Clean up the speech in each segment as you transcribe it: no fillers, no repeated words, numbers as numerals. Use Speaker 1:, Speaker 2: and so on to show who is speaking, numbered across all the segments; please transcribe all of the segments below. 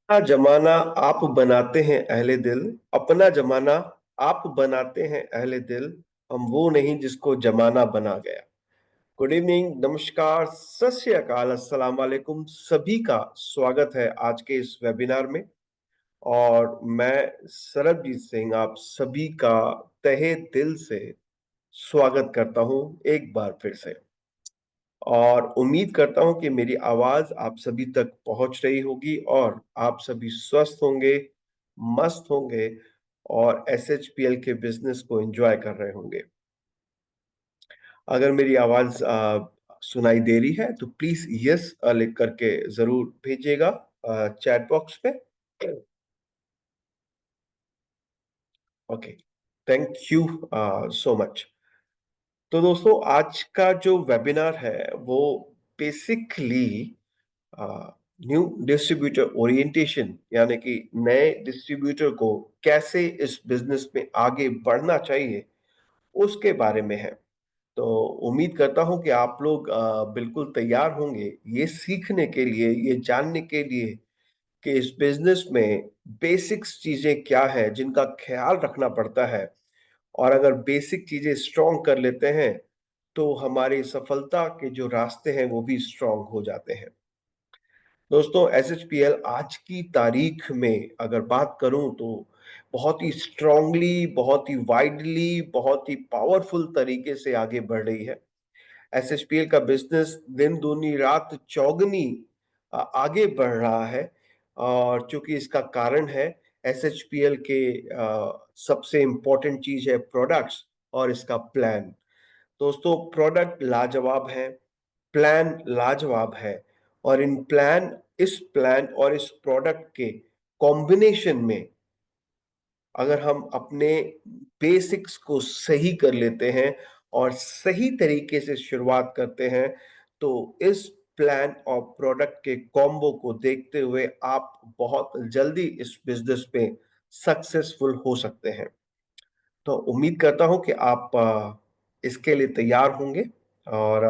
Speaker 1: अपना जमाना आप बनाते हैं अहले दिल। अपना जमाना आप बनाते हैं अहले दिल। हम वो नहीं जिसको जमाना बना गया। गुड इवनिंग, नमस्कार, सत श्री अकाल, अस्सलाम वालेकुम। सभी का स्वागत है आज के इस वेबिनार में। और मैं सरबजीत सिंह आप सभी का तहे दिल से स्वागत करता हूं एक बार फिर से। और उम्मीद करता हूं कि मेरी आवाज आप सभी तक पहुंच रही होगी और आप सभी स्वस्थ होंगे, मस्त होंगे और एसएचपीएल के बिजनेस को एंजॉय कर रहे होंगे। अगर मेरी आवाज सुनाई दे रही है तो प्लीज यस लिख करके जरूर भेजिएगा चैट बॉक्स पे। Okay, thank you so much. तो दोस्तों, आज का जो वेबिनार है वो बेसिकली न्यू डिस्ट्रीब्यूटर ओरिएंटेशन, यानी कि नए डिस्ट्रीब्यूटर को कैसे इस बिजनेस में आगे बढ़ना चाहिए उसके बारे में है। तो उम्मीद करता हूं कि आप लोग बिल्कुल तैयार होंगे ये सीखने के लिए, ये जानने के लिए कि इस बिजनेस में बेसिक्स चीजें क्या है जिनका ख्याल रखना पड़ता है। और अगर बेसिक चीजें स्ट्रॉन्ग कर लेते हैं तो हमारी सफलता के जो रास्ते हैं वो भी स्ट्रॉन्ग हो जाते हैं। दोस्तों, एसएचपीएल आज की तारीख में अगर बात करूं तो बहुत ही स्ट्रांगली, बहुत ही वाइडली, बहुत ही पावरफुल तरीके से आगे बढ़ रही है। एसएचपीएल का बिजनेस दिन दूनी रात चौगनी आगे बढ़ रहा है। और चूंकि इसका कारण है एसएचपीएल के सबसे इंपॉर्टेंट चीज है प्रोडक्ट्स और इसका प्लान। दोस्तों, प्रोडक्ट लाजवाब है, प्लान लाजवाब है। और इस प्लान और इस प्रोडक्ट के कॉम्बिनेशन में अगर हम अपने बेसिक्स को सही कर लेते हैं और सही तरीके से शुरुआत करते हैं तो इस प्लान और प्रोडक्ट के कॉम्बो को देखते हुए आप बहुत जल्दी इस बिजनेस में सक्सेसफुल हो सकते हैं। तो उम्मीद करता हूं कि आप इसके लिए तैयार होंगे और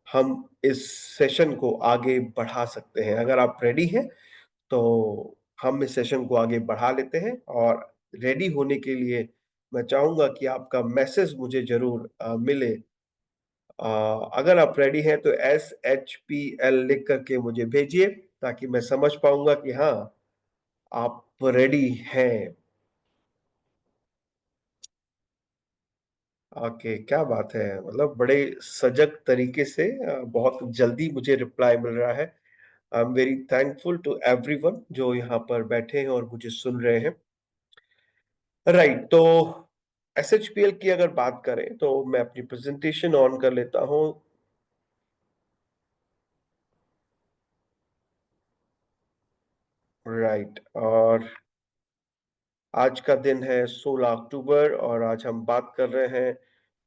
Speaker 1: हम इस सेशन को आगे बढ़ा सकते हैं। अगर आप रेडी हैं तो हम इस सेशन को आगे बढ़ा लेते हैं। और रेडी होने के लिए मैं चाहूंगा कि आपका मैसेज मुझे जरूर मिले। अगर आप रेडी हैं तो SHPL लिख करके मुझे भेजिए ताकि मैं समझ पाऊंगा कि हाँ, आप रेडी हैं। ओके, क्या बात है, मतलब बड़े सजग तरीके से बहुत जल्दी मुझे रिप्लाई मिल रहा है। I am very thankful to everyone जो यहाँ पर बैठे हैं और मुझे सुन रहे हैं। राइट, तो एसएचपीएल की अगर बात करें तो मैं अपनी प्रेजेंटेशन ऑन कर लेता हूं। राइट, और आज का दिन है 16 अक्टूबर और आज हम बात कर रहे हैं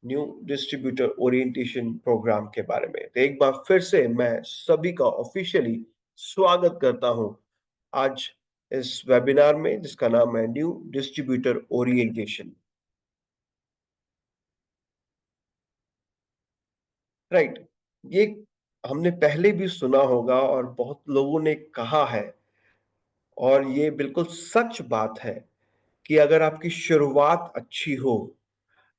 Speaker 1: न्यू डिस्ट्रीब्यूटर ओरिएंटेशन प्रोग्राम के बारे में। तो एक बार फिर से मैं सभी का ऑफिशियली स्वागत करता हूं आज इस वेबिनार में जिसका नाम है न्यू डिस्ट्रीब्यूटर ओरिएंटेशन। राइट, ये हमने पहले भी सुना होगा और बहुत लोगों ने कहा है, और ये बिल्कुल सच बात है कि अगर आपकी शुरुआत अच्छी हो,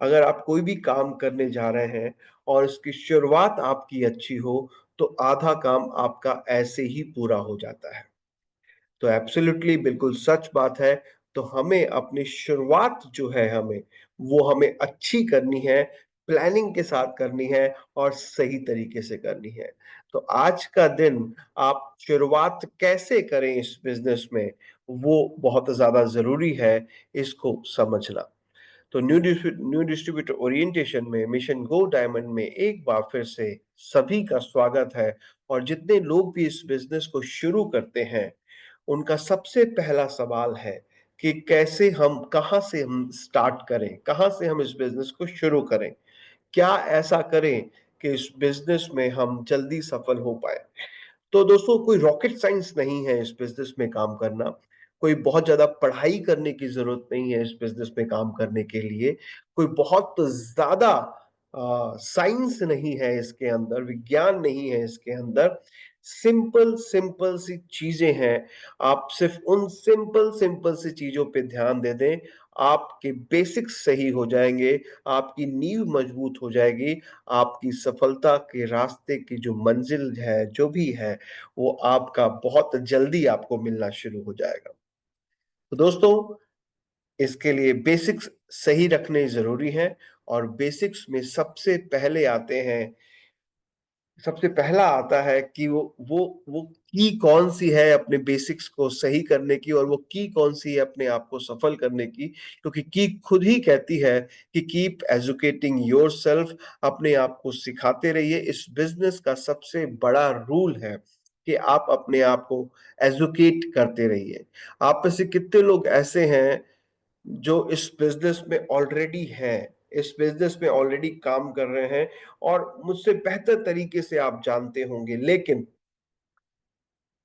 Speaker 1: अगर आप कोई भी काम करने जा रहे हैं और उसकी शुरुआत आपकी अच्छी हो तो आधा काम आपका ऐसे ही पूरा हो जाता है। तो एब्सोल्युटली बिल्कुल सच बात है। तो हमें अपनी शुरुआत जो है हमें अच्छी करनी है, प्लानिंग के साथ करनी है और सही तरीके से करनी है। तो आज का दिन आप शुरुआत कैसे करें इस बिजनेस में वो बहुत ज्यादा जरूरी है इसको समझना। तो न्यू डिस्ट्रीब्यूटर ओरिएंटेशन में मिशन गो डायमंड में एक बार फिर से सभी का स्वागत है। और जितने लोग भी इस बिजनेस को शुरू करते हैं उनका सबसे पहला सवाल है कि कैसे हम कहां से हम स्टार्ट करें, कहां से हम इस बिजनेस को शुरू करें, क्या ऐसा करें कि इस बिजनेस में हम जल्दी सफल हो पाए। तो दोस्तों, कोई रॉकेट साइंस नहीं है इस बिजनेस में काम करना। कोई बहुत ज्यादा पढ़ाई करने की जरूरत नहीं है इस बिजनेस में काम करने के लिए। कोई बहुत ज्यादा साइंस नहीं है इसके अंदर, विज्ञान नहीं है इसके अंदर। सिंपल सिंपल सी चीजें हैं। आप सिर्फ उन सिंपल सिंपल सी चीजों पे ध्यान दे दें, आपके बेसिक्स सही हो जाएंगे, आपकी नींव मजबूत हो जाएगी, आपकी सफलता के रास्ते की जो मंजिल है, जो भी है, वो आपका बहुत जल्दी आपको मिलना शुरू हो जाएगा। तो दोस्तों, इसके लिए बेसिक्स सही रखने जरूरी हैं। और बेसिक्स में सबसे पहला आता है कि वो की कौन सी है अपने बेसिक्स को सही करने की, और वो की कौन सी है अपने आप को सफल करने की। क्योंकि की खुद ही कहती है कि कीप एजुकेटिंग योरसेल्फ, अपने आप को सिखाते रहिए। इस बिजनेस का सबसे बड़ा रूल है कि आप अपने आप को एजुकेट करते रहिए। आप में से कितने लोग ऐसे हैं जो इस बिजनेस में ऑलरेडी हैं, इस बिजनेस में ऑलरेडी काम कर रहे हैं, और मुझसे बेहतर तरीके से आप जानते होंगे। लेकिन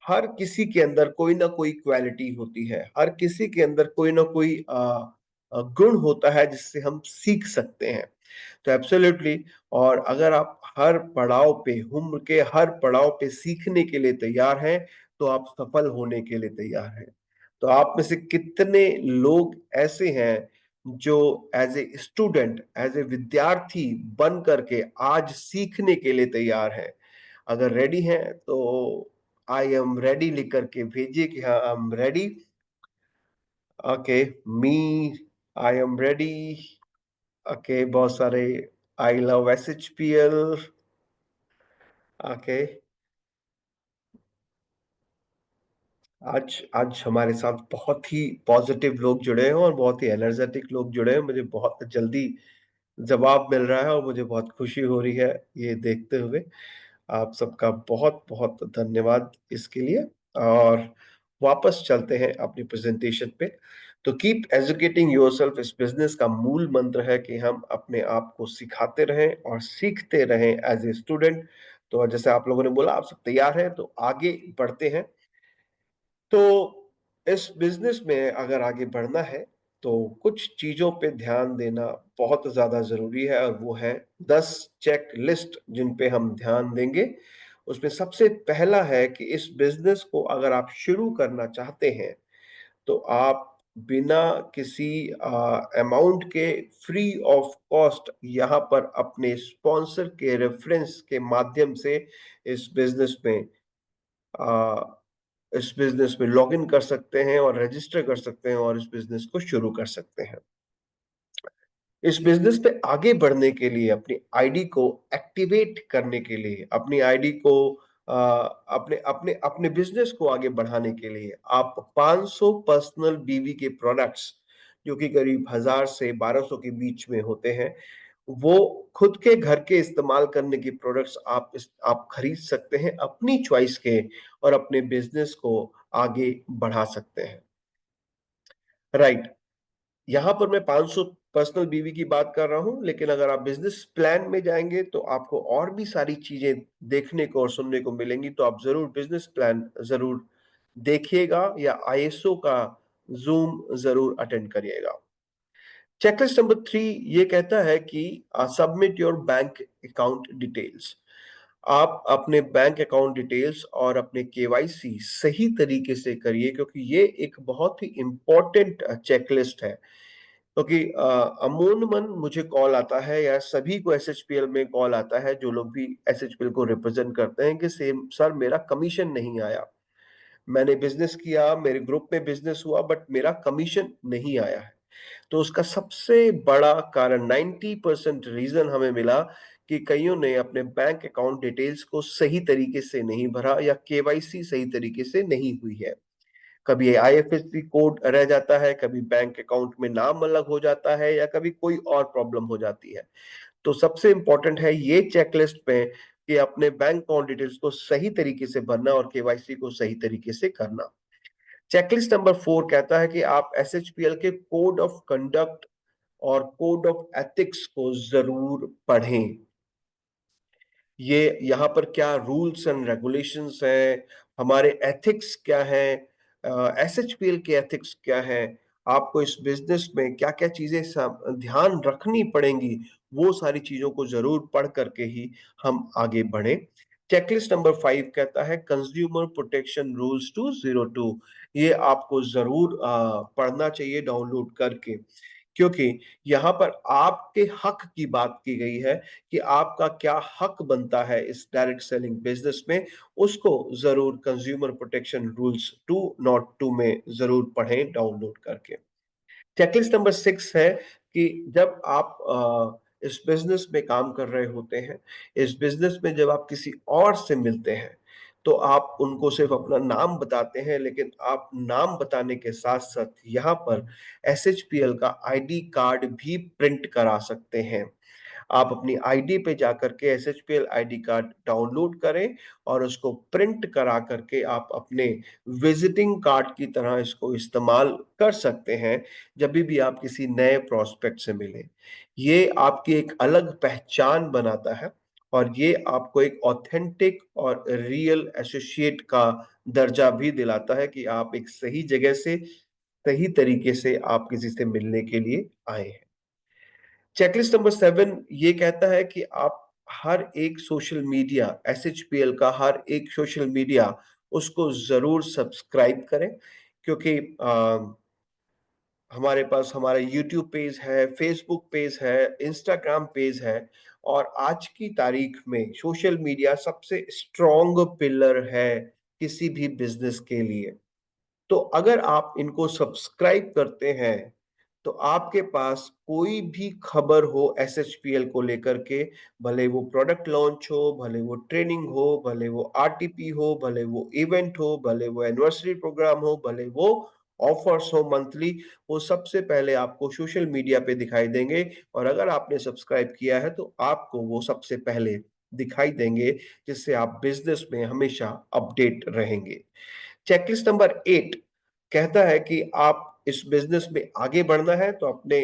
Speaker 1: हर किसी के अंदर कोई ना कोई क्वालिटी होती है, हर किसी के अंदर कोई ना कोई गुण होता है जिससे हम सीख सकते हैं। तो एब्सोल्युटली, और अगर आप हर पड़ाव पे, उम्र के हर पड़ाव पे सीखने के लिए तैयार हैं, तो आप सफल होने के लिए तैयार हैं। तो आप में से कितने लोग ऐसे हैं जो as a student, as a विद्यार्थी बन करके आज सीखने के लिए तैयार हैं? अगर रेडी हैं तो आई एम रेडी लिख करके भेजिए कि हाँ, I am ready. Okay, me, I am ready. Okay, बहुत सारे आई लव SHPL। ओके, आज आज हमारे साथ बहुत ही पॉजिटिव लोग जुड़े हैं और बहुत ही एनर्जेटिक लोग जुड़े हैं। मुझे बहुत जल्दी जवाब मिल रहा है और मुझे बहुत खुशी हो रही है ये देखते हुए। आप सबका बहुत बहुत धन्यवाद इसके लिए। और वापस चलते हैं अपनी प्रेजेंटेशन पे। तो कीप एजुकेटिंग योरसेल्फ इस बिजनेस का मूल मंत्र है कि हम अपने आप को सिखाते रहें और सीखते रहें एज ए स्टूडेंट। तो जैसे आप लोगों ने बोला, आप सब तैयार हैं, तो आगे बढ़ते हैं। तो इस बिजनेस में अगर आगे बढ़ना है, तो कुछ चीजों पे ध्यान देना बहुत ज्यादा जरूरी है, और वो है 10 चेक लिस्ट जिन पे हम ध्यान देंगे। उसमें सबसे पहला है कि इस बिजनेस को अगर आप शुरू करना चाहते हैं, तो आप बिना किसी अमाउंट के, फ्री ऑफ कॉस्ट, यहाँ पर अपने स्पॉन्सर के रेफरेंस के माध्यम से इस बिजनेस में लॉग इन कर सकते हैं और रजिस्टर कर सकते हैं और इस बिजनेस को शुरू कर सकते हैं। इस बिजनेस पे आगे बढ़ने के लिए, अपनी आईडी को एक्टिवेट करने के लिए, अपनी आईडी को अपने अपने अपने बिजनेस को आगे बढ़ाने के लिए, आप 500 पर्सनल बीवी के प्रोडक्ट्स, जो कि करीब 1000 से 1200 के बीच में होते हैं, वो खुद के घर के इस्तेमाल करने की प्रोडक्ट्स आप खरीद सकते हैं अपनी चॉइस के, और अपने बिजनेस को आगे बढ़ा सकते हैं। राइट, यहाँ पर मैं 500 पर्सनल बीवी की बात कर रहा हूं, लेकिन अगर आप बिजनेस प्लान में जाएंगे तो आपको और भी सारी चीजें देखने को और सुनने को मिलेंगी। तो आप जरूर बिजनेस प्लान जरूर देखिएगा, या ISO का जूम जरूर अटेंड करिएगा। चेकलिस्ट नंबर 3 ये कहता है कि submit your bank account details. आप अपने बैंक अकाउंट डिटेल्स और अपने KYC सही तरीके से करिए, क्योंकि ये एक बहुत ही इंपॉर्टेंट चेकलिस्ट है। क्योंकि अमूमन मुझे कॉल आता है, या सभी को SHPL में कॉल आता है, जो लोग भी SHPL को रिप्रेजेंट करते हैं, कि सेम सर, मेरा कमीशन नहीं आया, मैंने बिजनेस किया, मेरे ग्रुप में बिजनेस हुआ, बट मेरा कमीशन नहीं आया है। तो उसका सबसे बड़ा कारण, 90% रीजन हमें मिला कि कईयों ने अपने बैंक अकाउंट डिटेल्स को सही तरीके से नहीं भरा, या KYC सही तरीके से नहीं हुई है। कभी IFSC कोड रह जाता है, कभी बैंक अकाउंट में नाम अलग हो जाता है, या कभी कोई और प्रॉब्लम हो जाती है। तो सबसे इंपॉर्टेंट है ये चेकलिस्ट पे कि अपने बैंक अकाउंट डिटेल्स को सही तरीके से भरना और KYC को सही तरीके से करना। चेकलिस्ट नंबर 4 कहता है कि आप SHPL के कोड ऑफ कंडक्ट और कोड ऑफ एथिक्स को जरूर पढ़ें। ये यहाँ पर क्या रूल्स एंड रेगुलेशंस हैं, हमारे एथिक्स क्या हैं, SHPL के एथिक्स क्या हैं, आपको इस बिज़नेस में क्या-क्या चीज़ें ध्यान रखनी पड़ेंगी, वो सारी चीज़ों को ज़रूर पढ़ कर के ही हम आगे बढ़ें। चेकलिस्ट नंबर 5 कहता है consumer protection rules two zero two. ये आपको ज़रूर पढ़ना चाहिए डाउनलोड करके, क्योंकि यहाँ पर आपके हक की बात की गई है कि आपका क्या हक बनता है इस डायरेक्ट सेलिंग बिज़नेस में, उसको ज़रूर कंज्यूमर प्रोटेक्शन रूल्स 2 नॉट 2 में ज़रूर पढ़ें डाउनलोड करके। चेकलिस्ट नंबर 6 है कि जब आप इस बिज़नेस में काम कर रहे होते हैं, इस बिज़नेस में जब आप किसी और से मिलते हैं, तो आप उनको सिर्फ़ अपना नाम बताते हैं, लेकिन आप नाम बताने के साथ-साथ यहाँ पर एसएचपीएल का आईडी कार्ड भी प्रिंट करा सकते हैं। आप अपनी आईडी पे जाकर के एसएचपीएल आईडी कार्ड डाउनलोड करें और उसको प्रिंट करा करके आप अपने विजिटिंग कार्ड की तरह इसको इस्तेमाल कर सकते हैं, जब भी आप किसी नए प्रोस्पेक्ट से मिलें। ये आपकी एक अलग पहचान बनाता है और ये आपको एक ऑथेंटिक और रियल एसोसिएट का दर्जा भी दिलाता है कि आप एक सही जगह से, सही तरीके से आप किसी से मिलने के लिए आए हैं। चेकलिस्ट नंबर 7 ये कहता है कि आप हर एक सोशल मीडिया एसएचपीएल का हर एक सोशल मीडिया उसको ज़रूर सब्सक्राइब करें, क्योंकि हमारे पास हमारा यूट्यूब पेज है, फेसबुक पेज है, इंस्टाग्राम पेज है और आज की तारीख में सोशल मीडिया सबसे स्ट्रॉन्ग पिलर है किसी भी बिज़नेस के लिए। तो अगर आप इनको सब्सक्राइब करते हैं, तो आपके पास कोई भी खबर हो एसएचपीएल को लेकर के, भले वो प्रोडक्ट लॉन्च हो, भले वो ट्रेनिंग हो, भले वो आरटीपी हो, भले वो इवेंट हो, भले वो एनिवर्सरी प्रोग्राम हो, भले वो ऑफर्स हो मंथली, वो सबसे पहले आपको सोशल मीडिया पे दिखाई देंगे और अगर आपने सब्सक्राइब किया है, तो आपको वो सबसे पहले दिखाई देंगे, जिससे आप बिज़नेस में हमेशा अपडेट रहेंगे। चेकलिस्ट नंबर 8 कहता है कि आप इस बिज़नेस में आगे बढ़ना है तो अपने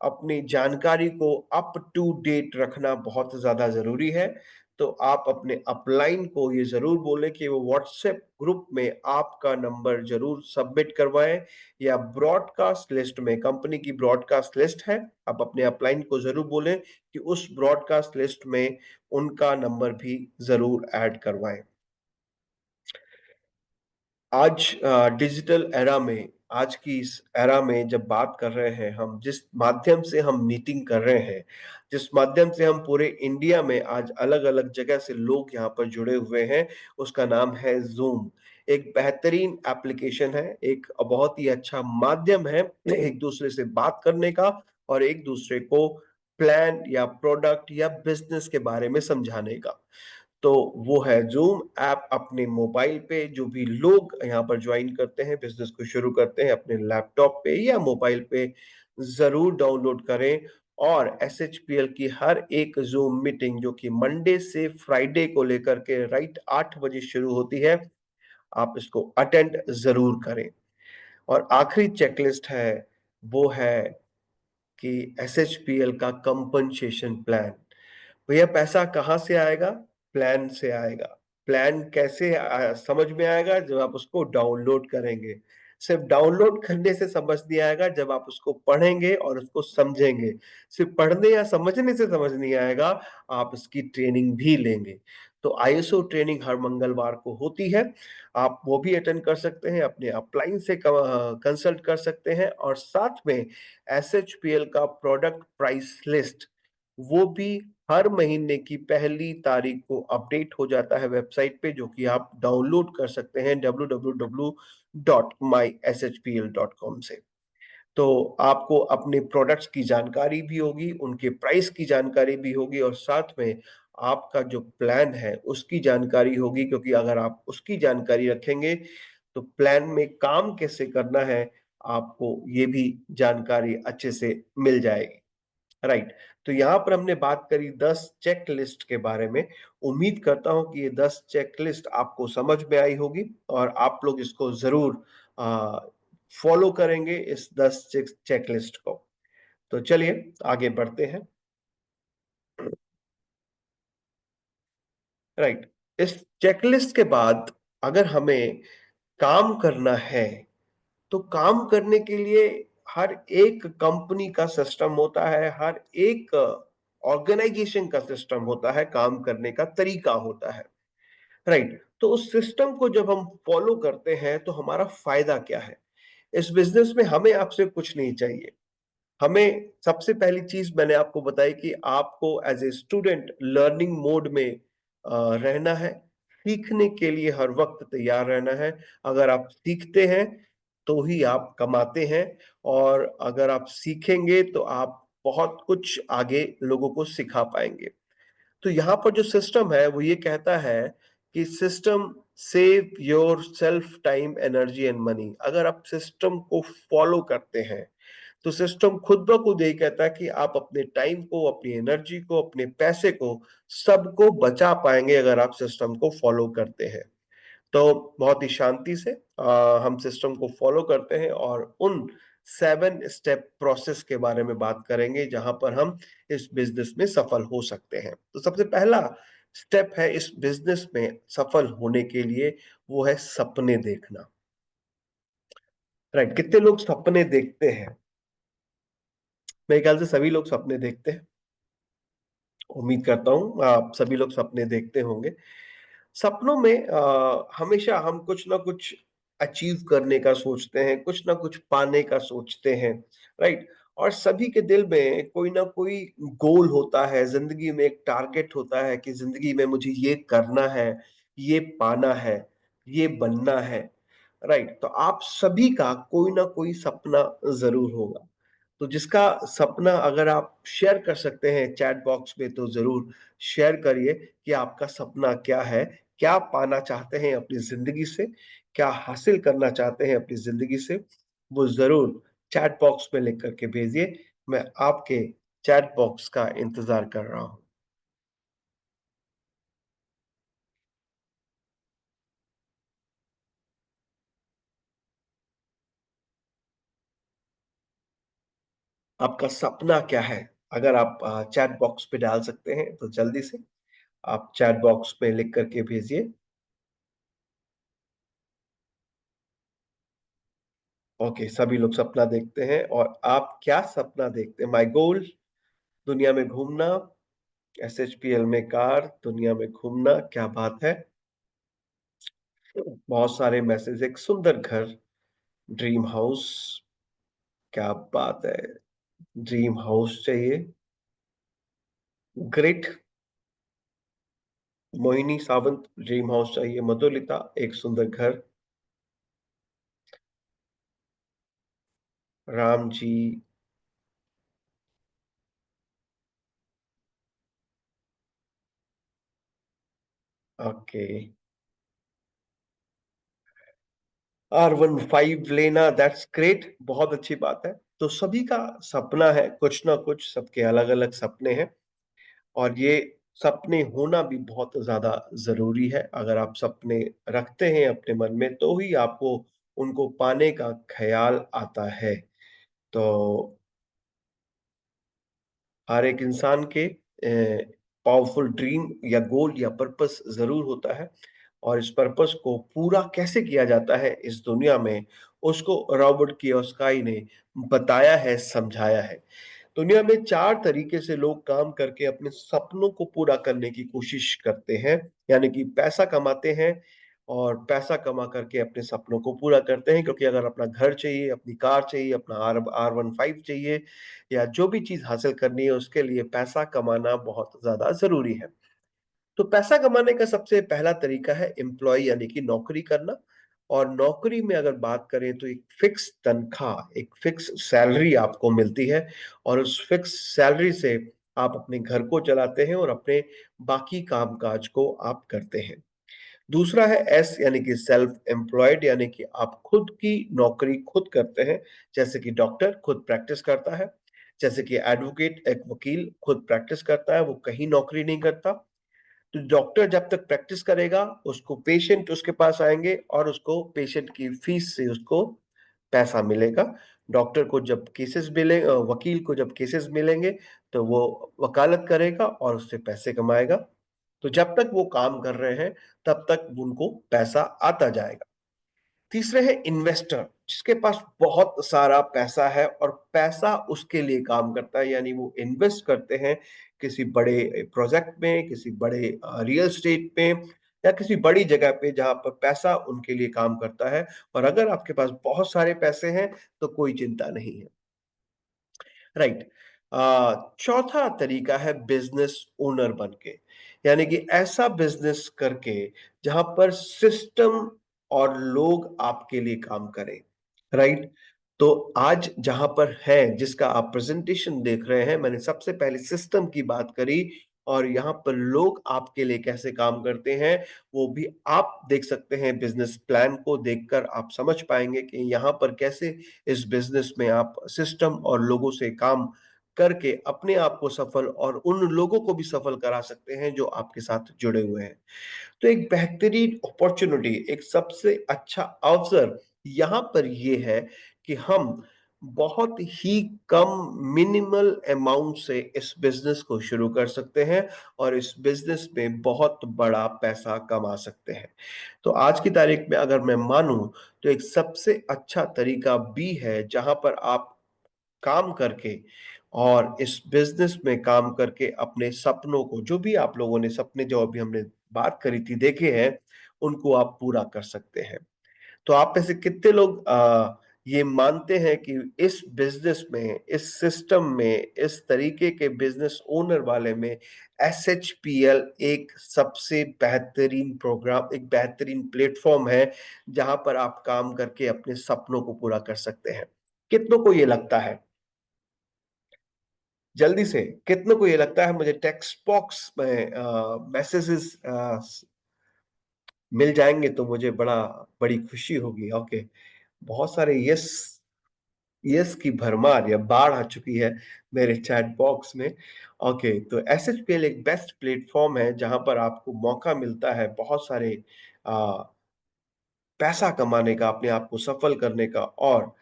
Speaker 1: अपनी जानकारी को अप टू डेट रखना बहुत ज़्यादा ज़रूरी है। तो आप अपने अपलाइन को ये ज़रूर बोलें कि वो व्हाट्सएप ग्रुप में आपका नंबर ज़रूर सबमिट करवाएँ या ब्रॉडकास्ट लिस्ट में कंपनी की ब्रॉडकास्ट लिस्ट है, आप अपने अपलाइन को ज़रूर बोलें कि उस ब्रॉडकास्ट लिस्ट में उनका नंबर भी ज़रूर ऐड करवाएँ। आज डिजिटल एरा में आज की इस एरा में जब बात कर रहे हैं हम, जिस माध्यम से हम मीटिंग कर रहे हैं, जिस माध्यम से हम पूरे इंडिया में आज अलग-अलग जगह से लोग यहाँ पर जुड़े हुए हैं, उसका नाम है ज़ूम। एक बेहतरीन एप्लीकेशन है, एक बहुत ही अच्छा माध्यम है एक-दूसरे से बात करने का और एक-दूसरे को प्लान या प्रोडक्ट या बिज़नेस के बारे में समझाने का। तो वो है ज़ूम ऐप अपने मोबाइल पे जो भी लोग यहाँ पर जॉइन करते हैं, बिज़नेस को शुरू करते हैं अपने लैपटॉप पे या मोबाइल पे ज़रूर डाउनलोड करें और एसएचपीएल की हर एक ज़ूम मीटिंग जो कि मंडे से फ्राइडे को लेकर के राइट 8 बजे शुरू होती है, आप इसको अटेंड ज़रूर करें। और आखिरी चेकलिस्ट है, वो है कि एसएचपीएल का कंपनसेशन प्लान। भैया पैसा कहाँ से आएगा? प्लान से आएगा। प्लान कैसे समझ में आएगा? जब आप उसको डाउनलोड करेंगे। सिर्फ़ डाउनलोड करने से समझ नहीं आएगा, जब आप उसको पढ़ेंगे और उसको समझेंगे। सिर्फ़ पढ़ने या समझने से समझ नहीं आएगा, आप इसकी ट्रेनिंग भी लेंगे। तो आईएसओ ट्रेनिंग हर मंगलवार को होती है। आप वो भी अटेंड कर सकते हैं, अपने अपलाइन से कंसल्ट कर सकते हैं और साथ में एसएचपीएल का प्रोडक्ट प्राइस लिस्ट, वो भी हर महीने की पहली तारीख को अपडेट हो जाता है वेबसाइट पे, जो कि आप डाउनलोड कर सकते हैं www.myshpl.com से। तो आपको अपने प्रोडक्ट्स की जानकारी भी होगी, उनके प्राइस की जानकारी भी होगी और साथ में आपका जो प्लान है, उसकी जानकारी होगी, क्योंकि अगर आप उसकी जानकारी रखेंगे, तो प्लान में काम कैसे करना है, आपको ये भी जानकारी अच्छे से मिल जाएगी। राइट। तो यहाँ पर हमने बात करी 10 चेक लिस्ट के बारे में। उम्मीद करता हूँ कि ये 10 चेक लिस्ट आपको समझ में आई होगी और आप लोग इसको ज़रूर अ, फ़ॉलो करेंगे इस 10 चेक लिस्ट को। तो चलिए आगे बढ़ते हैं। राइट। इस चेकलिस्ट के बाद अगर हमें काम करना है, तो काम करने के लिए हर एक कंपनी का सिस्टम होता है, हर एक ऑर्गेनाइजेशन का सिस्टम होता है, काम करने का तरीका होता है, राइट? तो उस सिस्टम को जब हम फॉलो करते हैं तो हमारा फायदा क्या है? इस बिजनेस में हमें आपसे कुछ नहीं चाहिए। हमें सबसे पहली चीज मैंने आपको बताई कि आपको as a student learning mode में रहना है, सीखने के लिए हर वक्त तैयार रहना है। अगर आप सीखते हैं तो ही आप कमाते हैं, और अगर आप सीखेंगे तो आप बहुत कुछ आगे लोगों को सिखा पाएंगे। तो यहाँ पर जो सिस्टम है वो ये कहता है कि system save your self time energy and money. अगर आप सिस्टम को फॉलो करते हैं तो सिस्टम खुद ब खुद यही कहता है कि आप अपने टाइम को, अपनी एनर्जी को, अपने पैसे को, सबको बचा पाएंगे अगर आप सिस्टम को फॉलो करते हैं। तो बहुत ही शांति से हम सिस्टम को फॉलो करते हैं और उन 7 स्टेप प्रोसेस के बारे में बात करेंगे जहां पर हम इस बिजनेस में सफल हो सकते हैं। तो सबसे पहला स्टेप है इस बिजनेस में सफल होने के लिए, वो है सपने देखना। राइट? कितने लोग सपने देखते हैं? मेरे ख्याल से सभी लोग सपने देखते हैं। उम्मीद करता हूँ आप सभी लोग सपने देखते होंगे। सपनों में हमेशा हम कुछ ना कुछ अचीव करने का सोचते हैं, कुछ ना कुछ पाने का सोचते हैं, राइट? और सभी के दिल में कोई ना कोई गोल होता है, जिंदगी में एक टारगेट होता है कि जिंदगी में मुझे ये करना है, ये पाना है, ये बनना है, राइट? तो आप सभी का कोई ना कोई सपना जरूर होगा। तो जिसका सपना अगर आप शेयर कर सकते हैं चैट बॉक्स में तो जरूर शेयर करिए कि आपका सपना क्या है, क्या पाना चाहते हैं अपनी जिंदगी से, क्या हासिल करना चाहते हैं अपनी जिंदगी से, वो जरूर चैट बॉक्स में लिख करके भेजिए। मैं आपके चैट बॉक्स का इंतजार कर रहा हूं। आपका सपना क्या है? अगर आप चैट बॉक्स पे डाल सकते हैं तो जल्दी से आप चैट बॉक्स में लिख करके भेजिए। ओके, सभी लोग सपना देखते हैं, और आप क्या सपना देखते हैं? माई गोल, दुनिया में घूमना, एसएचपीएल में कार, दुनिया में घूमना, क्या बात है। बहुत सारे मैसेज, एक सुंदर घर, ड्रीम हाउस, क्या बात है, ड्रीम हाउस चाहिए, great. Mohini Sawant, dream house चाहिए। मधुलिता, एक सुंदर घर। राम जी, ओके। R15 लेना, दैट्स ग्रेट, बहुत अच्छी बात है। तो सभी का सपना है, कुछ ना कुछ, सबके अलग अलग सपने हैं, और ये सपने होना भी बहुत ज्यादा जरूरी है। अगर आप सपने रखते हैं अपने मन में तो ही आपको उनको पाने का ख्याल आता है। तो हर एक इंसान के पावरफुल ड्रीम या गोल या पर्पस जरूर होता है, और इस पर्पस को पूरा कैसे किया जाता है इस दुनिया में, उसको रॉबर्ट कियोसाकी ने बताया है, समझाया है। दुनिया में 4 तरीके से लोग काम करके अपने सपनों को पूरा करने की कोशिश करते हैं। यानी कि पैसा कमाते हैं, और पैसा कमा करके अपने सपनों को पूरा करते हैं, क्योंकि अगर अपना घर चाहिए, अपनी कार चाहिए, अपना R15 चाहिए, या जो भी चीज हासिल करनी है उसके लिए पैसा कमाना बहुत ज्यादा जरूरी है। तो पैसा कमाने का सबसे पहला तरीका है एम्प्लॉय यानी कि नौकरी करना। और नौकरी में अगर बात करें तो एक फिक्स तनख्वाह, एक फिक्स सैलरी आपको मिलती है, और उस फिक्स सैलरी से आप अपने घर को चलाते हैं और अपने बाकी कामकाज को आप करते हैं। दूसरा है एस यानी कि सेल्फ एम्प्लॉयड, यानी कि आप खुद की नौकरी खुद करते हैं। जैसे कि डॉक्टर खुद प्रैक्टिस करता है, जैसे कि एडवोकेट, एक वकील खुद प्रैक्टिस करता है, वो कहीं नौकरी नहीं करता। तो डॉक्टर जब तक प्रैक्टिस करेगा, उसको पेशेंट उसके पास आएंगे और उसको पेशेंट की फीस से उसको पैसा मिलेगा। डॉक्टर को जब केसेस मिले, वकील को जब केसेस मिलेंगे तो वो वकालत करेगा और उससे पैसे कमाएगा। तो जब तक वो काम कर रहे हैं तब तक उनको पैसा आता जाएगा। तीसरे है इन्वेस्टर। जिसके पास बहुत सारा पैसा है और पैसा उसके लिए काम करता है, यानी वो इन्वेस्ट करते हैं किसी बड़े प्रोजेक्ट में, किसी बड़े रियल एस्टेट में या किसी बड़ी जगह पे जहाँ पर पैसा उनके लिए काम करता है। और अगर आपके पास बहुत सारे पैसे हैं तो कोई चिंता नहीं है। राइट। चौथा तरीका है बिजनेस ओनर बन के, यानी कि ऐसा बिजनेस करके जहां पर सिस्टम और लोग आपके लिए काम करें। राइट। तो आज जहां पर है, जिसका आप प्रेजेंटेशन देख रहे हैं, मैंने सबसे पहले सिस्टम की बात करी और यहाँ पर लोग आपके लिए कैसे काम करते हैं वो भी आप देख सकते हैं। बिजनेस प्लान को देखकर आप समझ पाएंगे कि यहाँ पर कैसे इस बिजनेस में आप सिस्टम और लोगों से काम करके अपने आप को सफल और उन लोगों को भी सफल करा सकते हैं जो आपके साथ जुड़े हुए हैं। तो एक बेहतरीन अपॉर्चुनिटी, एक सबसे अच्छा अवसर यहाँ पर ये है कि हम बहुत ही कम मिनिमल अमाउंट से इस बिजनेस को शुरू कर सकते हैं और इस बिजनेस में बहुत बड़ा पैसा कमा सकते हैं। तो आज की तारीख में अगर मैं मानूं तो एक सबसे अच्छा तरीका भी है जहां पर आप काम करके और इस बिजनेस में काम करके अपने सपनों को, जो भी आप लोगों ने सपने जो अभी हमने बात करी थी देखे हैं, उनको आप पूरा कर सकते हैं। तो आप में से कितने लोग ये मानते हैं कि इस बिजनेस में, इस सिस्टम में, इस तरीके के बिजनेस ओनर वाले में एसएचपीएल एक सबसे बेहतरीन प्रोग्राम, एक बेहतरीन प्लेटफॉर्म है जहां पर आप काम करके अपने सपनों को पूरा कर सकते हैं? कितनों को ये लगता है? जल्दी से, कितनों को ये लगता है? मुझे टेक्स्ट बॉक्स में मैसेजेस मिल जाएंगे तो मुझे बड़ी खुशी होगी। ओके, बहुत सारे यस, यस की भरमार या बाढ़ आ चुकी है मेरे चैट बॉक्स में। ओके, तो एसएचपीएल एक बेस्ट प्लेटफॉर्म है जहां पर आपको मौका मिलता है बहुत सारे आ, पैसा कमाने का, अपने आप को सफल करने का और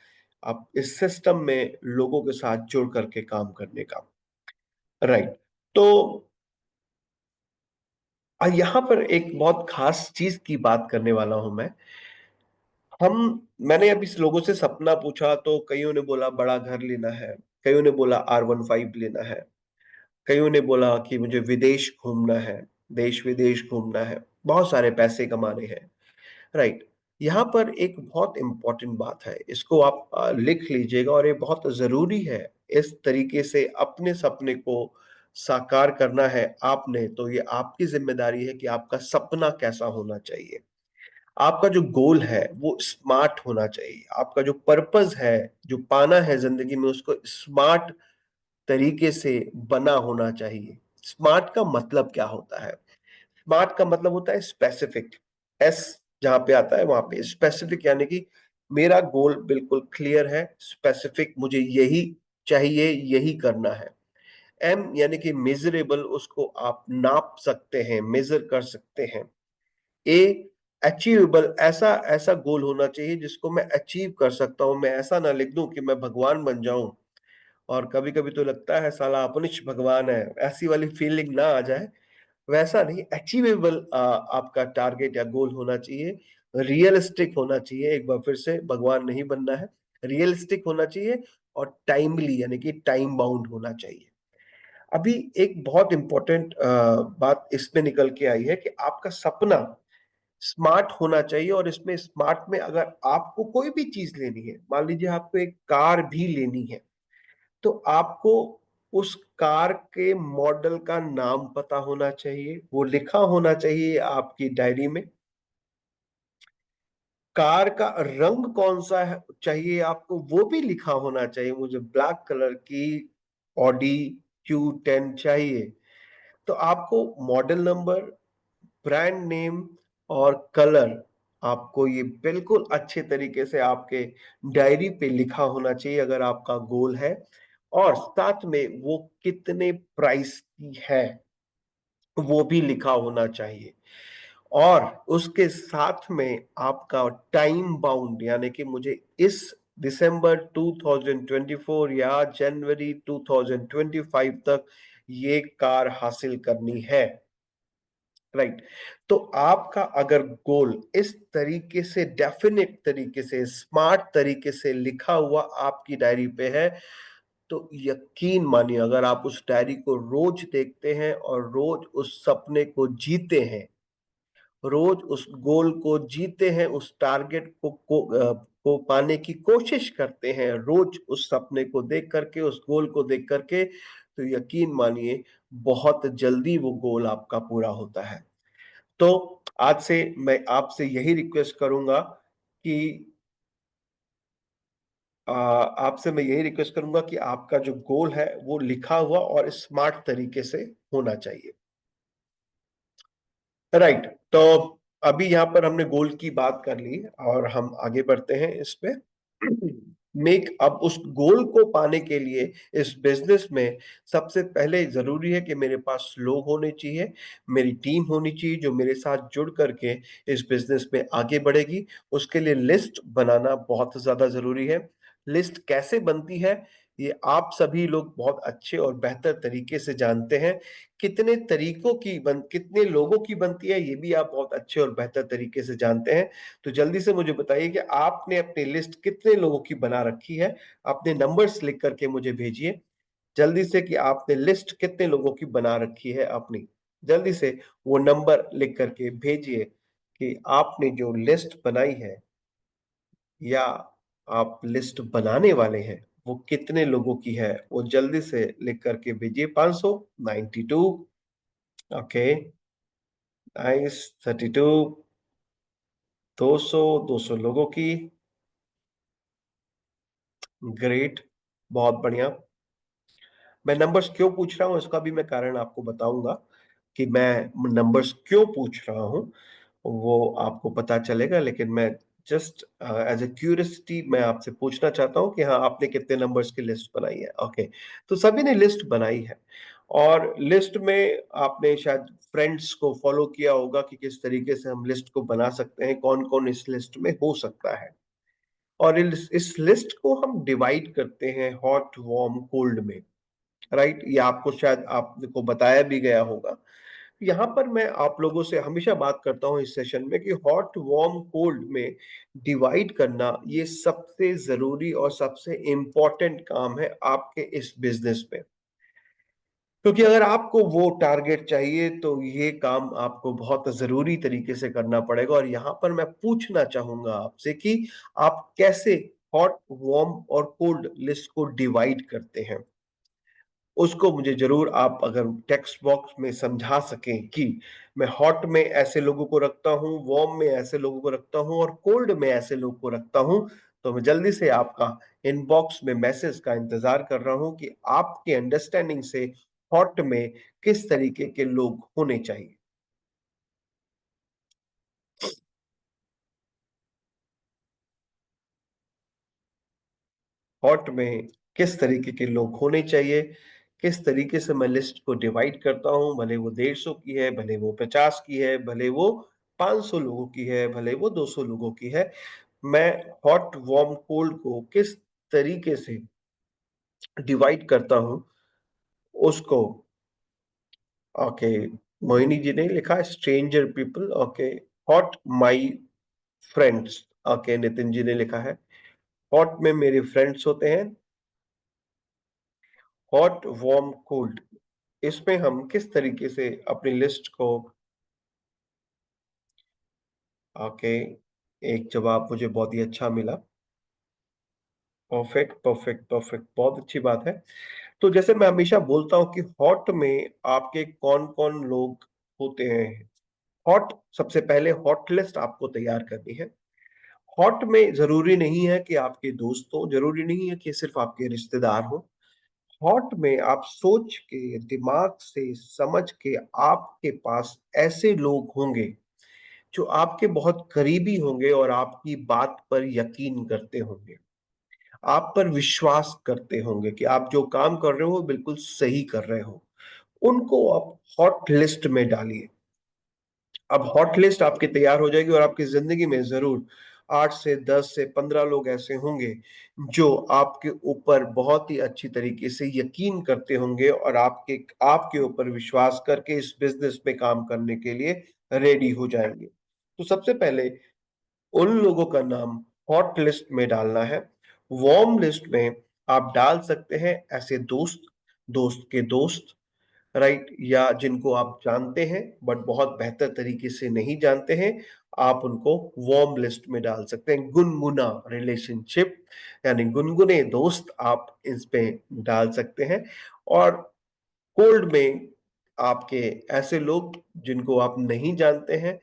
Speaker 1: आप इस सिस्टम में लोगों के साथ जुड़ करके काम करने का। राइट। तो यहाँ पर एक बहुत खास चीज की बात करने वाला हूं मैं। हम मैंने अभी लोगों से सपना पूछा तो कईयों ने बोला बड़ा घर लेना है, कईयों ने बोला R15 लेना है, कईयों ने बोला कि मुझे विदेश घूमना है, देश विदेश घूमना है, बहुत सारे पैसे कमाने हैं। राइट। यहाँ पर एक बहुत इंपॉर्टेंट बात है, इसको आप लिख लीजिएगा और ये बहुत जरूरी है। इस तरीके से अपने सपने को साकार करना है आपने, तो ये आपकी जिम्मेदारी है कि आपका सपना कैसा होना चाहिए। आपका जो गोल है वो स्मार्ट होना चाहिए। आपका जो पर्पस है, जो पाना है जिंदगी में, उसको स्मार्ट तरीके से बना होना चाहिए। स्मार्ट का मतलब क्या होता है? स्मार्ट का मतलब होता है स्पेसिफिक। एस जहां पे आता है वहां पे स्पेसिफिक, यानी कि मेरा गोल बिल्कुल क्लियर है, स्पेसिफिक, मुझे यही चाहिए, यही करना है। एम यानी कि मेजरेबल, उसको आप नाप सकते हैं, मेजर कर सकते हैं। ए अचीवेबल, ऐसा ऐसा गोल होना चाहिए जिसको मैं अचीव कर सकता हूं। मैं ऐसा ना लिख दूं कि मैं भगवान बन जाऊं और कभी कभी तो लगता है साला अपनिश भगवान है, ऐसी वाली फीलिंग ना आ जाए। वैसा नहीं, अचीवेबल आपका टारगेट या गोल होना चाहिए। रियलिस्टिक होना चाहिए, एक बार फिर से भगवान नहीं बनना है, रियलिस्टिक होना चाहिए। और टाइमली यानी कि टाइम बाउंड होना चाहिए। अभी एक बहुत इंपॉर्टेंट बात इसमें निकल के आई है कि आपका सपना स्मार्ट होना चाहिए। और इसमें स्मार्ट में अगर आपको कोई भी चीज लेनी है, मान लीजिए आपको एक कार भी लेनी है, तो आपको उस कार के मॉडल का नाम पता होना चाहिए, वो लिखा होना चाहिए आपकी डायरी में। कार का रंग कौन सा है चाहिए आपको, वो भी लिखा होना चाहिए। मुझे ब्लैक कलर की ऑडी Q10 चाहिए, तो आपको मॉडल नंबर, ब्रांड नेम और कलर, आपको ये बिल्कुल अच्छे तरीके से आपके डायरी पे लिखा होना चाहिए अगर आपका गोल है। और साथ में वो कितने प्राइस की है वो भी लिखा होना चाहिए। और उसके साथ में आपका टाइम बाउंड, यानी कि मुझे इस दिसंबर 2024 या जनवरी 2025 तक ये कार हासिल करनी है। राइट। तो आपका अगर गोल इस तरीके से, डेफिनेट तरीके से, स्मार्ट तरीके से लिखा हुआ आपकी डायरी पे है, तो यकीन मानिए अगर आप उस डायरी को रोज देखते हैं और रोज उस सपने को जीते हैं, रोज उस गोल को जीते हैं, उस टारगेट को पाने की कोशिश करते हैं, रोज उस सपने को देख करके, उस गोल को देख करके, तो यकीन मानिए बहुत जल्दी वो गोल आपका पूरा होता है। तो आज से मैं आपसे यही रिक्वेस्ट करूंगा कि आपसे मैं यही रिक्वेस्ट करूंगा कि आपका जो गोल है वो लिखा हुआ और स्मार्ट तरीके से होना चाहिए। राइट। तो अभी यहाँ पर हमने गोल की बात कर ली और हम आगे बढ़ते हैं इस पे। मेक अब उस गोल को पाने के लिए इस बिजनेस में सबसे पहले जरूरी है कि मेरे पास लोग होने चाहिए, मेरी टीम होनी चाहिए जो मेरे साथ जुड़ करके इस बिजनेस में आगे बढ़ेगी। उसके लिए लिस्ट बनाना बहुत ज्यादा जरूरी है। लिस्ट कैसे बनती है ये आप सभी लोग बहुत अच्छे और बेहतर तरीके से जानते हैं। कितने लोगों की बनती है ये भी आप बहुत अच्छे और बेहतर तरीके से जानते हैं। तो जल्दी से मुझे बताइए कि आपने अपनी लिस्ट कितने लोगों की बना रखी है। अपने नंबर्स लिख करके मुझे भेजिए जल्दी से कि आपने लिस्ट कितने लोगों की बना रखी है अपनी। जल्दी से वो नंबर लिख करके भेजिए कि आपने जो लिस्ट बनाई है या आप लिस्ट बनाने वाले हैं वो कितने लोगों की है, वो जल्दी से लिख करके भेजिए। 500, 92, ओके, नाइस, 32, 200, 200 लोगों की, ग्रेट, बहुत बढ़िया। मैं नंबर्स क्यों पूछ रहा हूं इसका भी मैं कारण आपको बताऊंगा कि मैं नंबर्स क्यों पूछ रहा हूं, वो आपको पता चलेगा। लेकिन मैं जस्ट एज ए क्यूरियोसिटी मैं आपसे पूछना चाहता हूं कि हाँ आपने कितने नंबर्स की लिस्ट बनाई है। ओके, तो सभी ने लिस्ट बनाई है और लिस्ट में आपने शायद फ्रेंड्स को फॉलो किया होगा कि किस तरीके से हम लिस्ट को बना सकते हैं, कौन कौन इस लिस्ट में हो सकता है। और इस लिस्ट को हम डिवाइड करते हैं हॉट, वार्म, कोल्ड में। राइट, ये आपको शायद आपको बताया भी गया होगा। यहाँ पर मैं आप लोगों से हमेशा बात करता हूँ इस सेशन में कि हॉट, वार्म, कोल्ड में डिवाइड करना ये सबसे जरूरी और सबसे इंपॉर्टेंट काम है आपके इस बिजनेस में। क्योंकि अगर आपको वो टारगेट चाहिए तो ये काम आपको बहुत जरूरी तरीके से करना पड़ेगा। और यहाँ पर मैं पूछना चाहूंगा आपसे कि आप कैसे हॉट, वार्म और कोल्ड लिस्ट को डिवाइड करते हैं। उसको मुझे जरूर आप अगर टेक्स्ट बॉक्स में समझा सकें कि मैं हॉट में ऐसे लोगों को रखता हूँ, वार्म में ऐसे लोगों को रखता हूँ और कोल्ड में ऐसे लोगों को रखता हूँ। तो मैं जल्दी से आपका इनबॉक्स में मैसेज का इंतजार कर रहा हूँ कि आपके अंडरस्टैंडिंग से हॉट में किस तरीके के लोग होने चाहिए। हॉट में किस तरीके के लोग होने चाहिए, किस तरीके से मैं लिस्ट को डिवाइड करता हूं, भले वो 150 की है, भले वो 50 की है, भले वो 500 लोगों की है, भले वो 200 लोगों की है। मैं हॉट, वार्म, कोल्ड को किस तरीके से डिवाइड करता हूं उसको। ओके, मोहिनी जी ने लिखा stranger people. Okay, hot my friends. Okay, Nitin ji ने लिखा है हॉट में मेरे फ्रेंड्स होते हैं। हॉट, वार्म, कोल्ड, इसमें हम किस तरीके से अपनी लिस्ट को। ओके, एक जवाब मुझे बहुत ही अच्छा मिला। परफेक्ट, परफेक्ट, परफेक्ट, बहुत अच्छी बात है। तो जैसे मैं हमेशा बोलता हूं कि हॉट में आपके कौन कौन लोग होते हैं। हॉट, सबसे पहले हॉट लिस्ट आपको तैयार करनी है। हॉट में जरूरी नहीं है कि आपके दोस्त हो, जरूरी नहीं है कि सिर्फ आपके रिश्तेदार हो। हॉट में आप सोच के, दिमाग से समझ के, आपके पास ऐसे लोग होंगे जो आपके बहुत करीबी होंगे और आपकी बात पर यकीन करते होंगे, आप पर विश्वास करते होंगे कि आप जो काम कर रहे हो वो बिल्कुल सही कर रहे हो। उनको आप हॉट लिस्ट में डालिए। अब हॉट लिस्ट आपकी तैयार हो जाएगी और आपकी जिंदगी में जरूर 8 से 10 से 15 लोग ऐसे होंगे जो आपके ऊपर बहुत ही अच्छी तरीके से यकीन करते होंगे और आपके आपके ऊपर विश्वास करके इस बिजनेस में काम करने के लिए रेडी हो जाएंगे। तो सबसे पहले उन लोगों का नाम हॉट लिस्ट में डालना है। वार्म लिस्ट में आप डाल सकते हैं ऐसे दोस्त, दोस्त के दोस्त, राइट, या जिनको आप जानते हैं बट बहुत बेहतर तरीके से नहीं जानते हैं, आप उनको वार्म लिस्ट में डाल सकते हैं। गुनगुना रिलेशनशिप यानी गुनगुने दोस्त आप इस पे डाल सकते हैं। और कोल्ड में आपके ऐसे लोग जिनको आप नहीं जानते हैं,